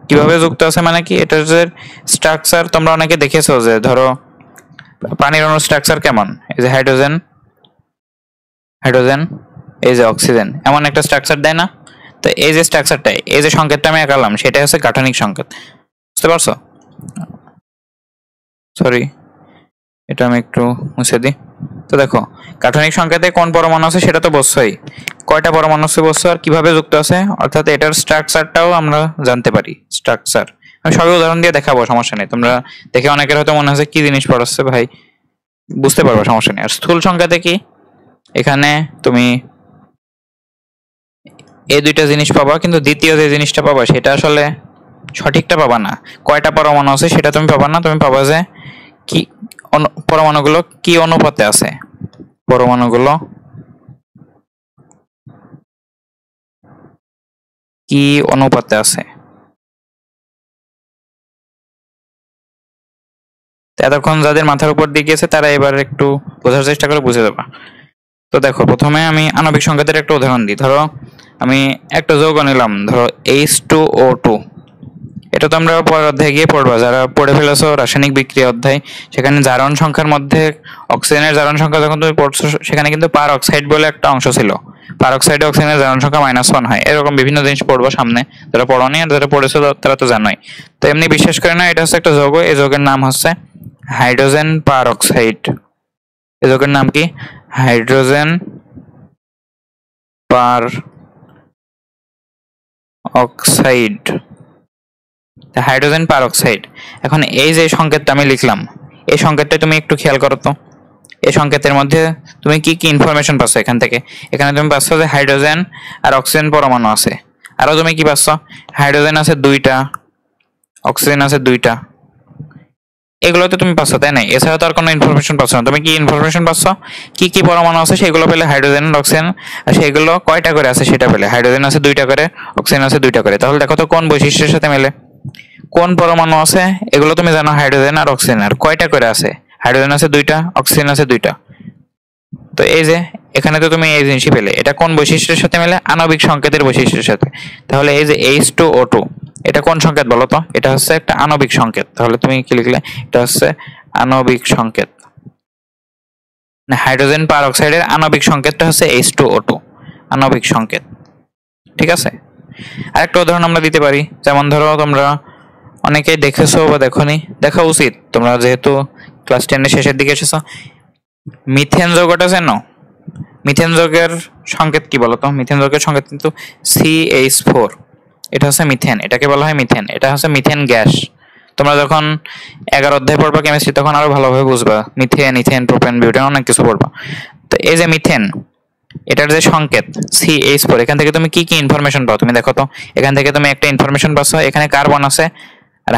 কিভাবে যুক্ত আছে মানে কি? এটার যে স্ট্রাকচার তোমরা অনেকে দেখেছো, যে ধরো পানির অণুর স্ট্রাকচার কেমন, এই যে হাইড্রোজেন, হাইড্রোজেন, এই যে অক্সিজেন, এমন একটা স্ট্রাকচার দেয় না? তো এই যে স্ট্রাকচারটা, এই যে সংকেতটা আমি আঁকালাম সেটা হচ্ছে গাঠনিক সংকেত। বুঝতে পারছো? সরি, এটা আমি একটু মুছে দিই। তো দেখো, গাঠনিক সংকেতে কোন পরমাণু আছে সেটা তো বলছই, কয়টা পরমাণু আছে বলছো, আর কিভাবে যুক্ত আছে, অর্থাৎ এটার স্ট্রাকচারটাও আমরা জানতে পারি। স্ট্রাকচার আমি সবই উদাহরণ দিয়ে দেখাবো, সমস্যা নেই। তোমরা দেখে অনেকের হয়তো মনে হচ্ছে কি জিনিস পড়াচ্ছে ভাই, বুঝতে পারবো, সমস্যা নেই। আর স্থূল সংকেতে কি? এখানে তুমি এই দুইটা জিনিস পাবা, কিন্তু দ্বিতীয় যে জিনিসটা পাবা সেটা আসলে সঠিকটা পাবা না। কয়টা পরমাণু আছে সেটা তুমি পাবা না, তুমি পাবা যে কি পরমাণুগুলো কি অনুপাতে আছে, পরমাণুগুলো কি অনুপাতে আছে। এতক্ষণ যাদের মাথার উপর দিয়ে গিয়েছে তারা এবার একটু বোঝার চেষ্টা করে বুঝে যাবে। তো দেখো, প্রথমে আমি আণবিক সংকেতের একটা উদাহরণ দিই। ধরো আমি একটা যৌগ নিলাম, ধরো H2O2। এটা তো আমরা পরের অধ্যায়ে গিয়ে পড়বা, যারা পড়ে ফেলেছো রাসায়নিক বিক্রিয়া অধ্যায়, সেখানে জারণ সংখ্যার মধ্যে অক্সিজেনের জারণ সংখ্যা যখন তুমি পড়ছো সেখানে কিন্তু পার অক্সাইড বলে একটা অংশ ছিল। পার অক্সাইডে অক্সিজেনের জারণ সংখ্যা -1 হয়। এরকম বিভিন্ন জিনিস পড়বো সামনে, যারা পড়োনি আর যারা পড়েছো তারা তো জানোই। তো এমনি বিশ্বাস করে না, এটা হচ্ছে একটা যৌগ, এই যৌগের নাম হচ্ছে হাইড্রোজেন পার অক্সাইড। এই যৌগের নাম কি? হাইড্রোজেন পার অক্সাইড, হাইড্রোজেন পার অক্সাইড। এখন এই যে সংকেতটা আমি লিখলাম, এই সংকেতটা তুমি একটু খেয়াল করো তো। এই সংকেতের মধ্যে তুমি কি কি ইনফরমেশন পাচ্ছ এখান থেকে? এখানে তুমি পাচ্ছ যে হাইড্রোজেন আর অক্সিজেন পরমাণু আছে। আরো তুমি কি পাচ্ছ? হাইড্রোজেন আছে 2টা, অক্সিজেন আছে 2টা। এগুলো তো তুমি পাচ্ছ, তাই না? এছাড়া তো আর কোনো ইনফরমেশন পাচ্ছ না। তুমি কি ইনফরমেশন পাচ্ছ? কি কি পরমাণু আছে সেগুলো পেলে, হাইড্রোজেন আর অক্সিজেন, আর সেগুলো কয়টা করে আছে সেটা পেলে। হাইড্রোজেন আছে 2টা করে, অক্সিজেন আছে 2টা করে। তাহলে দেখো তো কোন বৈশিষ্ট্যের সাথে মেলে, কোন পরমাণু আছে এগুলো তুমি জানো, হাইড্রোজেন আর অক্সিজেন, আর কয়টা করে আছে, হাইড্রোজেন আছে 2টা, অক্সিজেন আছে 2টা। তো এই যে এখানে তো তুমি এই জিনিসই পেলে, এটা কোন বৈশিষ্ট্যের সাথে মেলে? আণবিক সংকেতের বৈশিষ্ট্যের সাথে। তাহলে এই যে H2O2, এটা কোন সংকেত বলো তো? এটা হচ্ছে একটা আণবিক সংকেত। তাহলে তুমি কি লিখলে? এটা হচ্ছে আণবিক সংকেত। না, হাইড্রোজেন পার অক্সাইডের আণবিক সংকেতটা হচ্ছে H2O2, আণবিক সংকেত। ঠিক আছে? আরেকটা উদাহরণ আমরা দিতে পারি, যেমন ধরো তোমরা অনেকেই দেখেছো বা দেখোনি, দেখা উচিত, তোমরা যেহেতু ক্লাস 10 শেষের দিকে এসেছো। মিথেন যৌগটা জানো? মিথেন যৌগের সংকেত কি বলতো? মিথেন যৌগের সংকেত কিন্তু CH4। এটা হচ্ছে মিথেন, এটাকে বলা হয় মিথেন। এটা হচ্ছে মিথেন গ্যাস। তোমরা যখন 11 অধ্যায় পড়বা কেমিস্ট্রি, তখন আরো ভালোভাবে বুঝবা। মিথেন, ইথেন, প্রোপেন, বিউটেন, অনেক কিছু পড়বা। তো এই যে মিথেন, এটার যে সংকেত CH4, এখান থেকে তুমি কি কি ইনফরমেশন পাও তুমি দেখো তো। এখান থেকে তুমি একটা ইনফরমেশন পাচ্ছ, এখানে কার্বন আছে আর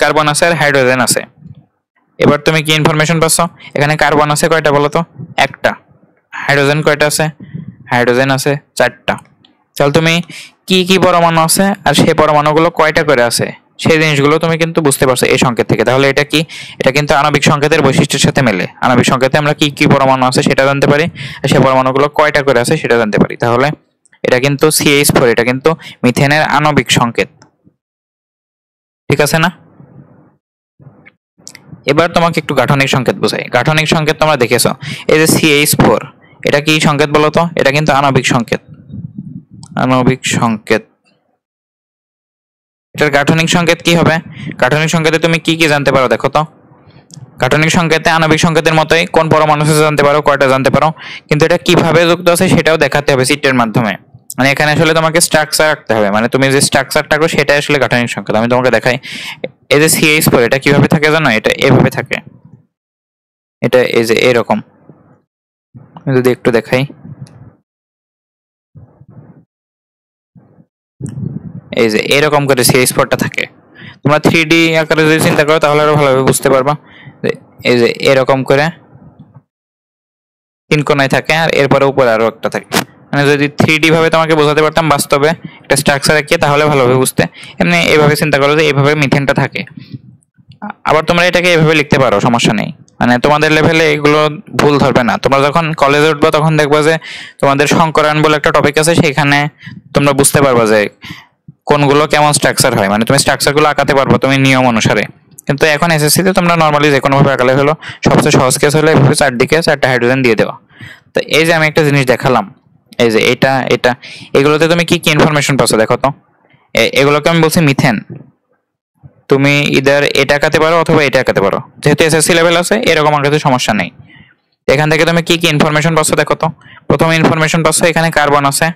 কার্বন আছে আর হাইড্রোজেন আছে। এবার তুমি কি ইনফরমেশন পাচ্ছ? এখানে কার্বন আছে কয়টা বলো তো? একটা। হাইড্রোজেন কয়টা আছে? হাইড্রোজেন আছে 4টা। তাহলে তুমি কি কি পরমাণু আছে আর সেই পরমাণুগুলো কয়টা করে আছে সেই জিনিসগুলো তুমি কিন্তু বুঝতে পারছো এই সংকেত থেকে। তাহলে এটা কি? এটা কিন্তু আণবিক সংকেতের বৈশিষ্ট্যের সাথে মেলে। আণবিক সংকেতে আমরা কি কি পরমাণু আছে সেটা জানতে পারি, আর সেই পরমাণুগুলো কয়টা করে আছে সেটা জানতে পারি। তাহলে এটা কিন্তু CH4, এটা কিন্তু মিথেনের আণবিক সংকেত। ঠিক আছে না? এবার তোমাকে একটু গাঠনিক সংকেত বোঝাই। গাঠনিক সংকেত তোমরা দেখেছো, এই যে CH4, এটা কি সংকেত বলো তো? এটা কিন্তু আণবিক সংকেত, আণবিক সংকেত। এটার গাঠনিক সংকেত কি হবে? গাঠনিক সংকেতে তুমি কি কি জানতে পারো দেখো তো। গাঠনিক সংকেতে আণবিক সংকেতের মতোই কোন পরমাণু আছে জানতে পারো, কয়টা জানতে পারো, কিন্তু এটা কিভাবে যুক্ত আছে সেটাও দেখাতে হবে চিত্রের মাধ্যমে। মানে এখানে আসলে তোমাকে স্ট্রাকচার রাখতে হবে, মানে তুমি যে স্ট্রাকচারটা করো সেটাই আসলে গাঠনিক সংকেত। আমি তোমাকে দেখাই, এই যে CH4 এটা কিভাবে থাকে জানো? এটা এভাবে থাকে, এটা এই যে এরকম। যদি একটু দেখাই, এই যে এরকম করে CH4টা থাকে। তোমরা 3D আকারে যদি চিন্তা করো তাহলে আরো ভালোভাবে বুঝতে পারবা। এই যে এরকম করে 3 কোণায় থাকে, আর এরপরে উপরে আরো একটা থাকে। মানে যদি 3D ভাবে তোমাকে বোঝাতে পারতাম বাস্তবে একটা স্ট্রাকচার এঁকে তাহলে ভালোভাবে বুঝতে। এমনি এইভাবে চিন্তা করো যে এইভাবে মিথেনটা থাকে। আবার তোমরা এটাকে এইভাবে লিখতে পারো, সমস্যা নেই। মানে তোমাদের লেভেলে এগুলো ভুল ধরবে না। তোমরা যখন কলেজে উঠবে তখন দেখবা যে তোমাদের সংকরায়ন বলে একটা টপিক আছে, সেখানে তোমরা বুঝতে পারবা যে কোনগুলো কেমন স্ট্রাকচার হয়, মানে তুমি স্ট্রাকচারগুলো আঁকাতে পারবা তুমি নিয়ম অনুসারে। কিন্তু এখন SSC তে তোমরা নর্মালি যে কোনো ভাবে আঁকালে হলো। সবচেয়ে সহজ কেস হলো এভাবে চারদিকে 4টা হাইড্রোজেন দিয়ে দেওয়া। তো এই যে আমি একটা জিনিস দেখালাম, এই যে এটা এটা এগুলোতে তুমি কি কি ইনফরমেশন পাচ্ছ দেখো তো। এগুলোকে আমি বলছি মিথেন। তুমি ইদার এটা আঁকাতে পারো অথবা এটা আঁকাতে পারো, যেহেতু SSC লেভেল আছে এরকম আঁকাতে সমস্যা নেই। এখান থেকে তুমি কি কি ইনফরমেশন পাচ্ছ দেখো তো। প্রথম ইনফরমেশন পাচ্ছ এখানে কার্বন আছে,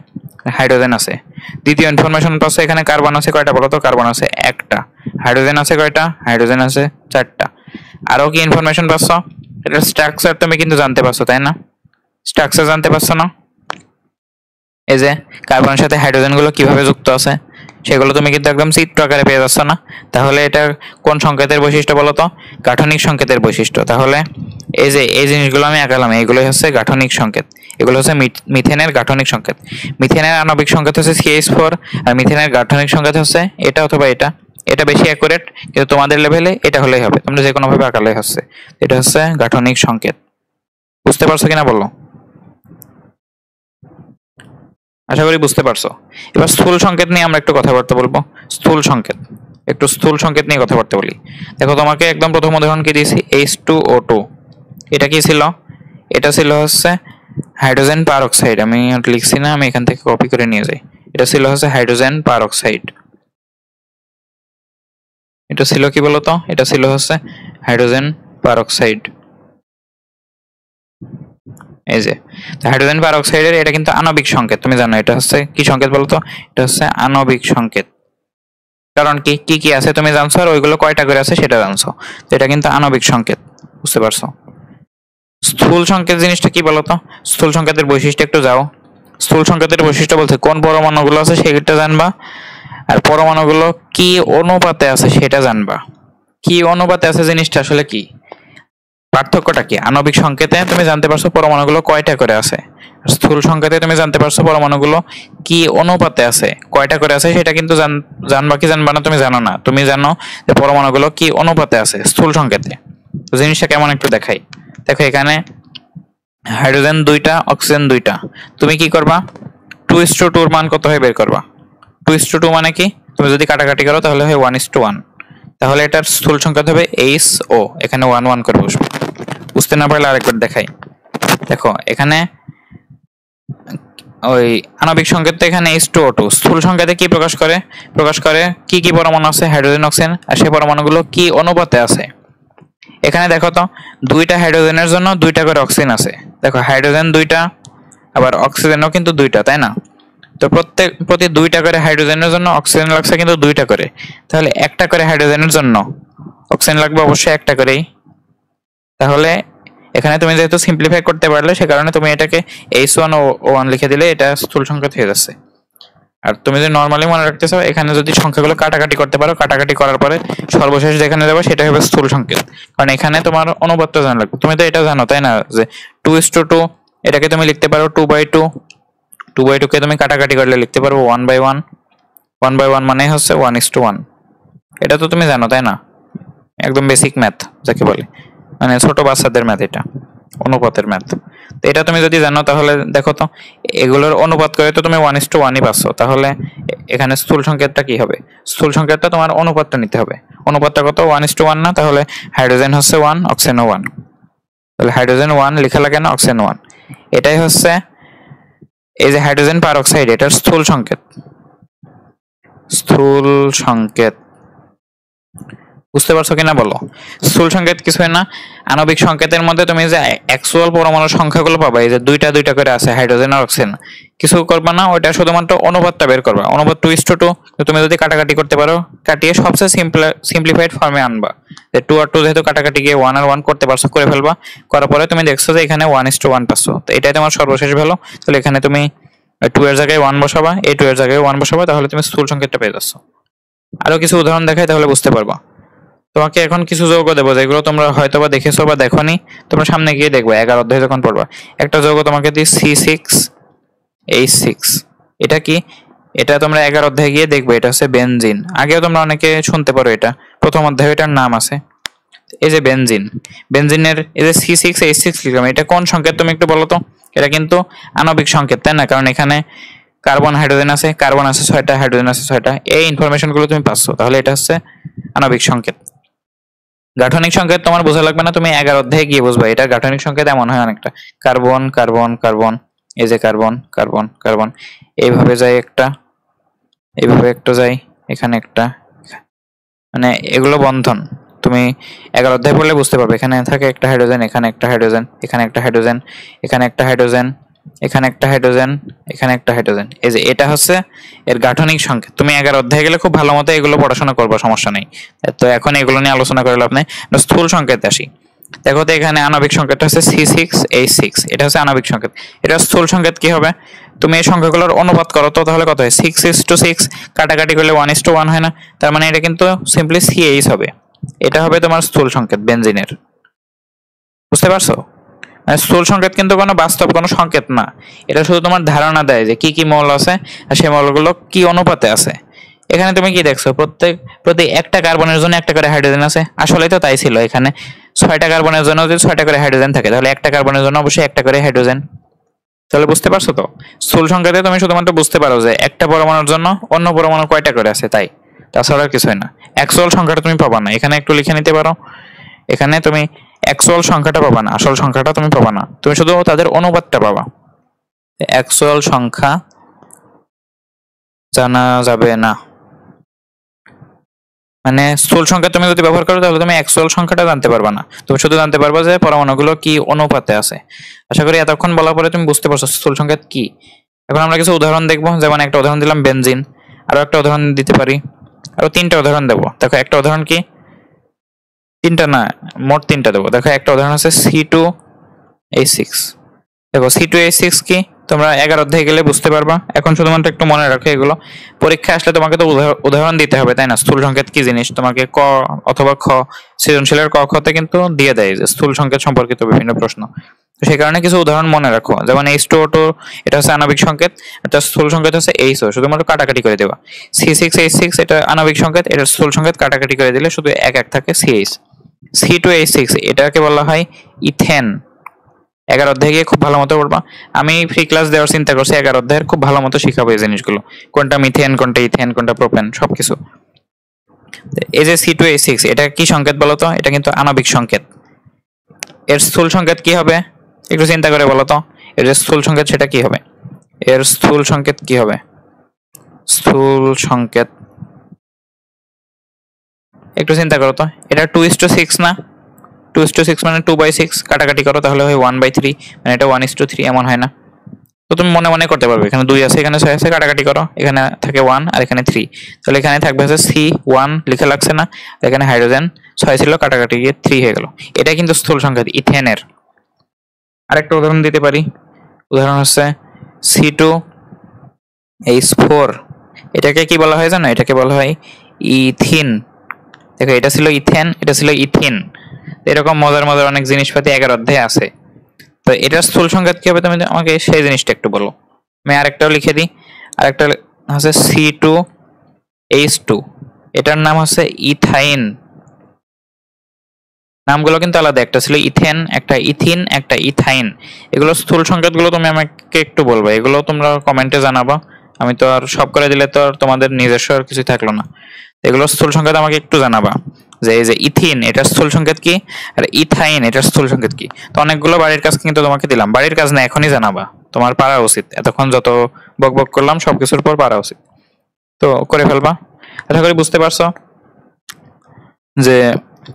হাইড্রোজেন আছে। দ্বিতীয় ইনফরমেশন পাচ্ছ এখানে কার্বন আছে কয়টা বলো তো? কার্বন আছে একটা। হাইড্রোজেন আছে কয়টা? হাইড্রোজেন আছে 4টা। আরো কি ইনফরমেশন পাচ্ছ? এটা স্ট্রাকচার তুমি কিন্তু জানতে পারছো, তাই না? স্ট্রাকচার জানতে পারছো না? এই যে কার্বনের সাথে হাইড্রোজেন গুলো কিভাবে যুক্ত আছে সেগুলো তুমি কিন্তু একদম চিত্র আকারে পেয়ে যাচ্ছ না। তাহলে এটা কোন সংকেতের বৈশিষ্ট্য বলো তো? গাঠনিক সংকেতের বৈশিষ্ট্য। তাহলে এই যে এই জিনিসগুলো আমি আঁকালাম, এইগুলোই হচ্ছে গাঠনিক সংকেত। এগুলো হচ্ছে মিথেনের গাঠনিক সংকেত। মিথেনের আণবিক সংকেত হচ্ছে CH4, আর মিথেনের গাঠনিক সংকেত হচ্ছে এটা অথবা এটা। এটা বেশি অ্যাকুরেট, কিন্তু তোমাদের লেভেলে এটা হলেই হবে, তোমরা যে কোনো ভাবে আঁকালেই হচ্ছে। এটা হচ্ছে গাঠনিক সংকেত। বুঝতে পারছো কিনা বলো? আশা করি বুঝতে পারছো। এবার স্থূল সংকেত নিয়ে আমরা একটু কথাবার্তা বলবো। স্থূল সংকেত, একটু স্থূল সংকেত নিয়ে কথাবার্তা বলি। দেখো তোমাকে একদম প্রথম উদাহরণ কি দিয়েছি, H2O2। এটা কি ছিল? এটা ছিল হচ্ছে হাইড্রোজেন পারঅক্সাইড। আমি লিখছি না, আমি এখান থেকে কপি করে নিয়ে যাই। এটা ছিল হচ্ছে হাইড্রোজেন পারঅক্সাইড। এটা ছিল কি বলতো? এটা ছিল হচ্ছে হাইড্রোজেন পারঅক্সাইড। এই যে হাইড্রোজেন পারঅক্সাইডের এটা কিন্তু আণবিক সংকেত, তুমি জানো এটা হচ্ছে কি সংকেত বলতো? এটা হচ্ছে আণবিক সংকেত। কারণ কি কি কি আছে তুমি জানছো, আর ওইগুলো কয়টা করে আছে সেটা জানছো। তো এটা কিন্তু আণবিক সংকেত, বুঝতে পারছো? স্থূল সংকেত জিনিসটা কি বলতো? স্থূল সংকেতের বৈশিষ্ট্য একটু যাও। স্থূল সংকেতের বৈশিষ্ট্য বলতে কোন পরমাণুগুলো আছে সেটা জানবা, আর পরমাণুগুলো কি অনুপাতে আছে সেটা জানবা। কি অনুপাতে আছে জিনিসটা আসলে কি, পার্থক্যটা কি? আণবিক সংকেতে তুমি জানতে পারছো পরমাণুগুলো কয়টা করে আছে, স্থূল সংকেতে তুমি জানতে পারছো পরমাণুগুলো কি অনুপাতে আছে, কয়টা করে আছে সেটা কিন্তু জানবা কি জানবা না তুমি জানো না। তুমি জানো যে পরমাণুগুলো কি অনুপাতে আছে স্থূল সংকেতে। তো জিনিসটা কেমন একটু দেখাই। দেখো এখানে হাইড্রোজেন 2টা, অক্সিজেন 2টা। তুমি কি করবা? 2:2 এর মান কত হয় বের করবা। 2:2 মানে কি? তুমি যদি কাটাকাটি করো তাহলে হয় 1:1। তাহলে এটার স্থূল সংকেত হবে HO। এখানে 1 1 করে বসবে। বুঝতে না পারলে আরেকবার দেখাই। দেখো এখানে ওই আণবিক সংকেত এখানে H2O2। স্থূল সংকেতে কি প্রকাশ করে? প্রকাশ করে কি কি পরমাণু আছে, হাইড্রোজেন, অক্সিজেন, আর সেই পরমাণুগুলো কি অনুপাতে আছে। এখানে দেখো তো 2টা হাইড্রোজেনের জন্য 2টা করে অক্সিজেন আছে। দেখো হাইড্রোজেন 2টা, আবার অক্সিজেনও কিন্তু 2টা, তাই না? তো প্রতি 2টা করে হাইড্রোজেনের জন্য অক্সিজেন লাগছে কিন্তু 2টা করে। তাহলে একটা করে হাইড্রোজেনের জন্য অক্সিজেন লাগবে অবশ্যই একটা করেই। তাহলে এখানে তুমি যেহেতু সিম্পলিফাই করতে পারলে সে কারণে তুমি এটাকে H1O1 লিখে দিলে এটা স্থূল সংকেত হয়ে যাচ্ছে। আর তুমি যদি নরমালি মনে রাখতে চাও, এখানে যদি সংখ্যাগুলো কাটাকাটি করতে পারো, কাটাকাটি করার পরে সর্বশেষ যেখানে যাবে সেটা হবে স্থূল সংকেত। কারণ এখানে তোমার অনুপাতটা জানা লাগবে। তুমি তো এটা জানো তাই না যে 2:2, এটাকে তুমি লিখতে পারো 2/2। 2/2 কে তুমি কাটাকাটি করলে লিখতে পারবো 1/1। 1/1 মানে হচ্ছে 1:1। এটা তো তুমি জানো তাই না? একদম বেসিক ম্যাথ যাকে বলে, মানে ছোট বাচ্চাদের ম্যাথ, এটা অনুপাতের ম্যাথ। তো এটা তুমি যদি জানো তাহলে দেখো তো এগুলোর অনুপাত করে তো তুমি 1:1ই পাচ্ছ। তাহলে এখানে স্থূল সংকেতটা কি হবে? স্থূল সংকেতটা তোমার অনুপাতটা নিতে হবে। অনুপাতটা কত? 1:1 না? তাহলে হাইড্রোজেন হচ্ছে 1, অক্সিজেন 1। তাহলে হাইড্রোজেন 1 লেখা লাগে না, অক্সিজেন 1। এটাই হচ্ছে এই যে হাইড্রোজেন পারঅক্সাইড, এটার স্থূল সংকেত। স্থূল সংকেত। বুঝতে পারছো কিনা বলো? স্থূল সংকেত কিছুই না, আণবিক সংকেতের মধ্যে তুমি যে অ্যাকচুয়াল পরমাণুর সংখ্যাগুলো পাবা, এই যে দুইটা দুইটা করে আছে হাইড্রোজেন আর অক্সিজেন, কিছু করবা না, ওইটা শুধুমাত্র অনুপাতটা বের করবা, অনুপাত 2:2। তুমি যদি কাটাকাটি করতে পারো, কাটিয়ে সবচেয়ে সিম্পলিফাইড ফর্মে আনবা, যে 2 আর 2 যেহেতু কাটাকাটি গিয়ে 1 আর 1 করতে পারছো, করে ফেলবা। করার পরে তুমি দেখছো যে এখানে 1:1 পাচ্ছো, তো এটাই তোমার সর্বশেষ ভ্যালু। তাহলে এখানে তুমি 2 এর জায়গায় 1 বসাবা, এই 2 এর জায়গায় 1 বসাবা, তাহলে তুমি স্থূল সংকেতটা পেয়ে যাচ্ছ। আরো কিছু উদাহরণ দেখাই, তাহলে বুঝতে পারবা। তোমাকে এখন কিছু যৌগ দেবো যেগুলো তোমরা হয়তোবা দেখেছো বা দেখোনি, তোমরা সামনে গিয়ে দেখবে 11 অধ্যায় যখন পড়বা। একটা যৌগ তোমাকে দিই C6H6। এটা কি? এটা তোমরা 11 অধ্যায়ে গিয়ে দেখবে, এটা হচ্ছে বেনজিন। আগেও তোমরা অনেকে শুনতে পারো, এটা প্রথম অধ্যায়ে এটার নাম আছে। এই যে বেনজিন, বেনজিনের এই যে C6H6 লিখলাম, এটা কোন সংকেত তুমি একটু বলো তো? এটা কিন্তু আণবিক সংকেত, তাই না? কারণ এখানে কার্বন হাইড্রোজেন আছে, কার্বন আছে 6টা, হাইড্রোজেন আছে 6টা, এই ইনফরমেশন গুলো তুমি পাচ্ছ, তাহলে এটা হচ্ছে আণবিক সংকেত। গাঠনিক সংকেত তোমার বোঝা লাগবে না, তুমি 11 অধ্যায়ে গিয়ে বুঝবা। এটা গাঠনিক সংকেত এমন হয় অনেকটা, কার্বন কার্বন কার্বন, এই যে কার্বন কার্বন কার্বন, এইভাবে যায় একটা, এইভাবে একটা যায়, এখানে একটা, মানে এগুলো বন্ধন। তুমি 11 অধ্যায় পড়লে বুঝতে পারবে, এখানে থাকে একটা হাইড্রোজেন, এখানে একটা হাইড্রোজেন, এখানে একটা হাইড্রোজেন, এখানে একটা হাইড্রোজেন, এখানে একটা হাইড্রোজেন, এখানে একটা হাইড্রোজেন। এই যে এটা হচ্ছে এর গাঠনিক সংকেত। তুমি 11 অধ্যায়ে গেলে খুব ভালো মতো এগুলো পড়াশোনা করবা, সমস্যা নেই। তো এখন এগুলো নিয়ে আলোচনা করে লাভ নেই, স্থূল সংকেত আসি। দেখো তো এখানে আণবিক সংকেতটা হচ্ছে C6H6, এটা হচ্ছে আণবিক সংকেত। এটা স্থূল সংকেত কি হবে? তুমি এই সংখ্যাগুলোর অনুপাত করো তো, তাহলে কত হয়? 6:6, কাটাকাটি করলে 1:1 হয় না? তার মানে এটা কিন্তু সিম্পলি CH হবে। এটা হবে তোমার স্থূল সংকেত বেনজিনের। বুঝতে পারছো? স্থূল সংকেত কিন্তু কোনো বাস্তব কোনো সংকেত না, এটা শুধু তোমার ধারণা দেয় যে কি কি মৌল আছে আর সেই মৌলগুলো কি অনুপাতে আছে। এখানে তুমি কি দেখছো? প্রতি একটা কার্বনের জন্য একটা করে হাইড্রোজেন আছে। আসলে তো তাই ছিল, এখানে 6টা কার্বনের জন্য যদি 6টা করে হাইড্রোজেন থাকে, তাহলে একটা কার্বনের জন্য অবশ্যই একটা করে হাইড্রোজেন। তাহলে বুঝতে পারছো তো? স্থূল সংকেতে তুমি শুধুমাত্র বুঝতে পারো যে একটা পরমাণুর জন্য অন্য পরমাণু কয়টা করে আছে, তাই, তাছাড়া আর কিছুই না। অ্যাকচুয়াল সংখ্যাটা তুমি পাবা না, এখানে একটু লিখে নিতে পারো। এখানে তুমি অ্যাকচুয়াল সংখ্যাটা পাবা না, আসল সংখ্যাটা তুমি পাবা না, তুমি শুধু তাদের অনুপাতটা পাবা। অ্যাকচুয়াল সংখ্যা জানা যাবে না, মানে স্থূল সংখ্যা তুমি যদি ব্যবহার করো তাহলে তুমি অ্যাকচুয়াল সংখ্যাটা জানতে পারবা না, তুমি শুধু জানতে পারবা যে পরমাণুগুলো কি অনুপাতে আছে। আশা করি এতক্ষণ বলার পরে তুমি বুঝতে পারছো স্থূল সংকেত কি। এখন আমরা কিছু উদাহরণ দেখবো, যেমন একটা উদাহরণ দিলাম বেনজিন, আরো একটা উদাহরণ দিতে পারি, আরো 3টা উদাহরণ দেবো। দেখো একটা উদাহরণ কি, 3টা না, মোট 3টা দেবো। দেখো একটা উদাহরণ আছে C2H6। দেখো C2H6 কি, তোমরা 11 অধ্যায়ে গেলে বুঝতে পারবা। এখন শুধুমাত্র একটু মনে রাখো, এগুলো পরীক্ষা আসলে তোমাকে তো উদাহরণ দিতে হবে, তাই না? স্থূল সংকেত কি জিনিস তোমাকে ক অথবা খ, সৃজনশীলের ক খতে কিন্তু দিয়ে দেয় যে স্থূল সংকেত সম্পর্কিত বিভিন্ন প্রশ্ন। তো সেই কারণে কিছু উদাহরণ মনে রাখো, যেমন H2O2, এটা হচ্ছে আণবিক সংকেত, এটা স্থূল সংকেত হচ্ছে HO, শুধুমাত্র কাটাকাটি করে দেবা। C6H6 এটা আণবিক সংকেত, এটা স্থূল সংকেত, কাটাকাটি করে দিলে শুধু এক থাকে CH। C2H6 এটাকে বলা হয় ইথেন। 11 অধ্যায়ে গিয়ে খুব ভালো মতো পড়বা। আমি ফ্রি ক্লাস দেওয়ার চিন্তা করছি 11 অধ্যায়ের, খুব ভালো মতো শিখাবো এই জিনিসগুলো, কোনটা মিথেন, কোনটা ইথেন, কোনটা প্রোপেন, সবকিছু। এই যে C2H6 এটা কি সংকেত বলো তো? এটা কিন্তু আণবিক সংকেত। এর স্থূল সংকেত কি হবে একটু চিন্তা করে বলো তো? এর যে স্থূল সংকেত সেটা কি হবে? এর স্থূল সংকেত কি হবে? স্থূল সংকেত একটু চিন্তা করো তো, এটা 2:6 না? 2:6 মানে 2/6, কাটাকাটি করো তাহলে হয় 1/3, মানে এটা 1:3 এমন হয় না? তো তুমি মনে মনে করতে পারবে, এখানে 2 আছে, এখানে 6 আছে, কাটাকাটি করো, এখানে থাকে 1 আর এখানে 3, তাহলে এখানে থাকবে হচ্ছে C1 লিখে লাগছে না? এখানে হাইড্রোজেন 6 ছিল, কাটাকাটি গিয়ে 3 হয়ে গেল। এটা কিন্তু স্থূল সংকেত ইথেনের। আরেকটা উদাহরণ দিতে পারি, উদাহরণ হচ্ছে C2H4। এটাকে কি বলা হয় জানো? এটাকে বলা হয় ইথিন। দেখো এটা ছিল ইথেন, এটা ছিল ইথিন। এরকম মজার মজার অনেক জিনিসপাতি 11 অধ্যায়ে আছে। তো এটা স্থূল সংকেত কি হবে তুমি আমাকে সেই জিনিসটা একটু বলো। আমি আরেকটাও লিখে দিই, আরেকটা হচ্ছে C2H2, এটার নাম হচ্ছে ইথাইন। নামগুলো কিন্তু আলাদা, একটা ছিল ইথেন, একটা ইথিন, একটা ইথাইন। এগুলো স্থূল সংকেতগুলো তুমি আমাকে একটু বলবে, এগুলো তোমরা কমেন্টে জানাবা। আমি তো আর সব করে দিলে তো আর তোমাদের নিজস্ব আর কিছু থাকলো না। এগুলো স্থূল সংকেত আমাকে একটু জানাবা, যে এই যে ইথিন এটার স্থূল সংকেত কি, আর ইথাইন এটার স্থূল সংকেত কি। তো অনেকগুলো বাড়ির কাজ কিন্তু তোমাকে দিলাম, বাড়ির কাজ না এখনই জানাবা, তোমার পারা উচিত। এতক্ষণ যত বক বক করলাম সবকিছুর পর পারা উচিত। তো করে ফেলবা। আশা করি বুঝতে পারছো যে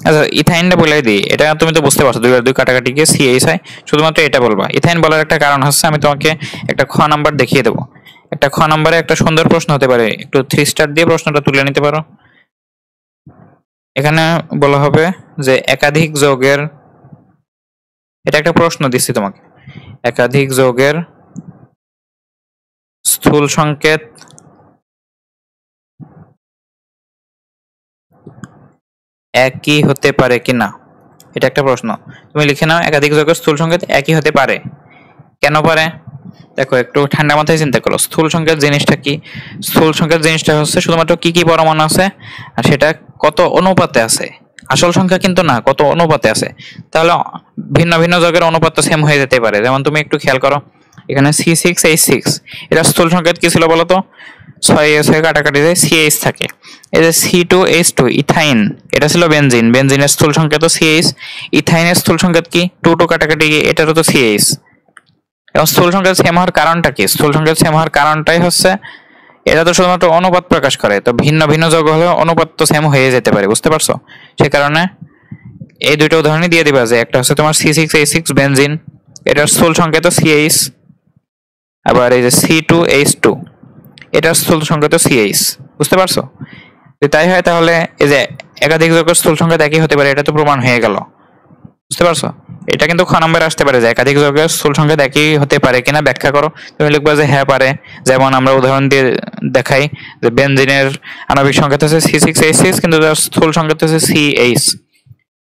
আচ্ছা ইথাইনটা বলে দিই, এটা তুমি তো বুঝতে পারছো, 2 আর 2 কাটাকাটি গিয়ে CH হয়, শুধুমাত্র এটা বলবা। ইথাইন বলার একটা কারণ হচ্ছে আমি তোমাকে একটা খ নাম্বার দেখিয়ে দেবো। একটা খ নাম্বারে একটা সুন্দর প্রশ্ন হতে পারে, একটু 3 স্টার দিয়ে প্রশ্নটা তুলে নিতে পারো। এখানে বলা হবে যে একাধিক যৌগের, এটা একটা প্রশ্ন দিচ্ছি তোমাকে, একাধিক যৌগের স্থূল সংকেত একই হতে পারে কিনা, এটা একটা প্রশ্ন। তুমি লিখে নাও একাধিক যৌগের স্থূল সংকেত একই হতে পারে। কেন পারে দেখো, একটু ঠান্ডা মাথায় চিন্তা করো। স্থূল সংকেত জিনিসটা কি? স্থূল সংকেত জিনিসটা হচ্ছে শুধুমাত্র কি কি পরমাণু আছে আর সেটা কত অনুপাতে আছে, আসল সংখ্যা কিন্তু না, কত অনুপাতে আছে। তাহলে ভিন্ন ভিন্ন যৌগের অনুপাত তো সেম হয়ে যেতে পারে। যেমন তুমি একটু খেয়াল করো, এখানে C6H6 এটা স্থূল সংকেত কি ছিল বলো তো? 6S হয়ে কাটাকাটি যায় CH থাকে। এই যে C2H2 ইথাইন, এটা ছিল বেনজিন, বেনজিনের স্থূল সংকেত তো CH। ইথাইনের স্থূল সংকেত কি? 2 কাটাকাটি গিয়ে এটারও তো CH। এবং স্থূল সংকেত সেম হওয়ার কারণটা কি? স্থূল সংকেত সেম হওয়ার কারণটাই হচ্ছে এটা তো শুধুমাত্র অনুপাত প্রকাশ করে, তো ভিন্ন ভিন্ন যৌগ হলে অনুপাত তো সেম হয়ে যেতে পারে, বুঝতে পারছো? সে কারণে এই দুইটা উদাহরণই দিয়ে দিবা, যে একটা হচ্ছে তোমার C6H6 বেনজিন, এটার স্থূল সংকেত CH, আবার এই যে C2H2 এটার স্থূল সংকেত CH, বুঝতে পারছো? যদি তাই হয় তাহলে এই যে একাধিক যৌগের স্থূল সংকেত একই হতে পারে, এটা তো প্রমাণ হয়ে গেল, বুঝতে পারছো? এটা কিন্তু খ নম্বরে আসতে পারে যে একাধিক যৌগের স্থূল সংকেত একই হতে পারে কিনা ব্যাখ্যা করো। তুমি লিখবা যে হ্যাঁ পারে। যেমন আমরা উদাহরণ দিয়ে দেখাই যে বেনজিনের আণবিক সংকেত হচ্ছে C6H6 কিন্তু তার স্থূল সংকেত হচ্ছে CH।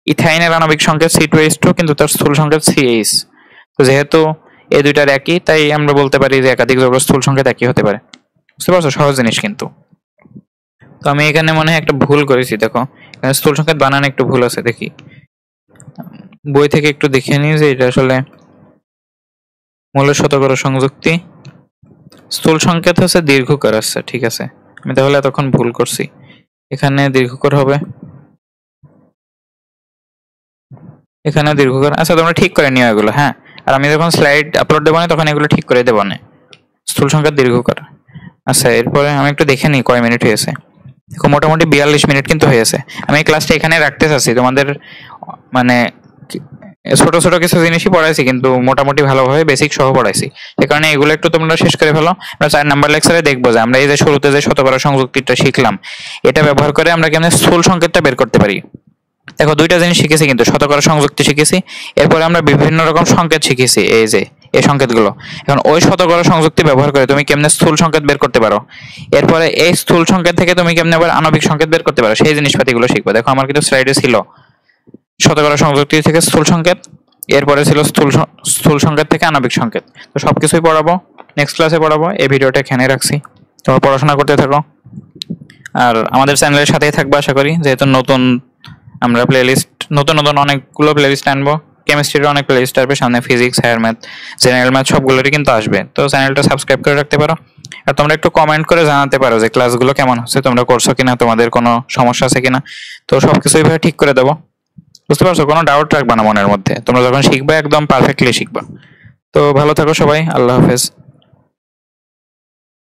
ইথাইনের আণবিক সংকেত C2H2 কিন্তু তার স্থূল সংকেত CH। তো যেহেতু এই দুইটার একই, তাই আমরা বলতে পারি যে একাধিক যৌগের স্থূল সংকেত একই হতে পারে, বুঝতে পারছো? সহজ জিনিস কিন্তু। তো আমি এখানে মনে হয় একটা ভুল করেছি, দেখো এখানে স্থূল সংকেত বানানো একটু ভুল আছে, দেখি বই থেকে একটু দেখে নিই যে এটা আসলে মৌলের শতকরা সংযুক্তি, স্থূল সংকেত হচ্ছে দীর্ঘকার। আচ্ছা ঠিক আছে, আমি তাহলে এতক্ষণ ভুল করছি, এখানে দীর্ঘকার হবে, এখানে দীর্ঘকার। আচ্ছা তোমরা ঠিক করে নিও এগুলো, হ্যাঁ। আর আমি যখন স্লাইড আপলোড দেবো না তখন এগুলো ঠিক করে দেবো না। স্থূল সংকেত দীর্ঘকার। আচ্ছা এরপরে আমি একটু দেখে নিই কয় মিনিট হয়েছে। দেখো মোটামুটি 42 মিনিট কিন্তু হয়েছে। আমি এই ক্লাসটা এখানে রাখতে চাচ্ছি, তোমাদের মানে ছোট ছোট কিছু জিনিসই পড়াইছি কিন্তু মোটামুটি ভালোভাবে বেসিক সহ পড়াইছি। সে কারণে এগুলো একটু তোমরা শেষ করে ফেলো। আমরা 4 নাম্বার লেকচারে দেখবো যে আমরা এই যে শুরুতে যে শতকরা সংযুক্তিটা শিখলাম, এটা ব্যবহার করে আমরা কেমন স্থূল সংকেতটা বের করতে পারি। দেখো দুইটা জিনিস শিখেছি কিন্তু, শতকরা সংযুক্তি শিখেছি, এরপরে আমরা বিভিন্ন রকম সংকেত শিখেছি, এই যে এই সংকেতগুলো। এখন ওই শতকরা সংযুক্তি ব্যবহার করে তুমি কেমনে স্থূল সংকেত বের করতে পারো, এরপরে এই স্থূল সংকেত থেকে তুমি কেমনে আবার আণবিক সংকেত বের করতে পারো, সেই জিনিসপাতিগুলো শিখবো। দেখো আমার কিন্তু স্লাইডে ছিল শতকরা সংযুক্তি থেকে স্থূল সংকেত, এরপরে ছিল স্থূল সংকেত থেকে আণবিক সংকেত। তো সবকিছুই পড়াবো, নেক্সট ক্লাসে পড়াবো। এই ভিডিওটা এখানে রাখছি, তোমরা পড়াশোনা করতে থাকো আর আমাদের চ্যানেলের সাথেই থাকবো আশা করি। যেহেতু নতুন আমরা প্লেলিস্ট, নতুন নতুন অনেকগুলো প্লেলিস্ট আনবো, কেমিস্ট্রির অনেক প্লেলিস্ট আসবে সামনে, physics, higher math, general math সবগুলোরই কিন্তু আসবে। তো চ্যানেলটা সাবস্ক্রাইব করে রাখতে পারো। আর তোমরা একটু কমেন্ট করে জানাতে পারো যে ক্লাসগুলো কেমন হচ্ছে, তোমরা করছো কিনা, তোমাদের কোনো সমস্যা আছে কিনা। তো সবকিছু এইভাবে ঠিক করে দেবো, বুঝতে পারছো? কোনো ডাউট রাখবা না মনের মধ্যে, তোমরা যখন শিখবা একদম পারফেক্টলি শিখবা। তো ভালো থাকো সবাই, আল্লাহ হাফেজ।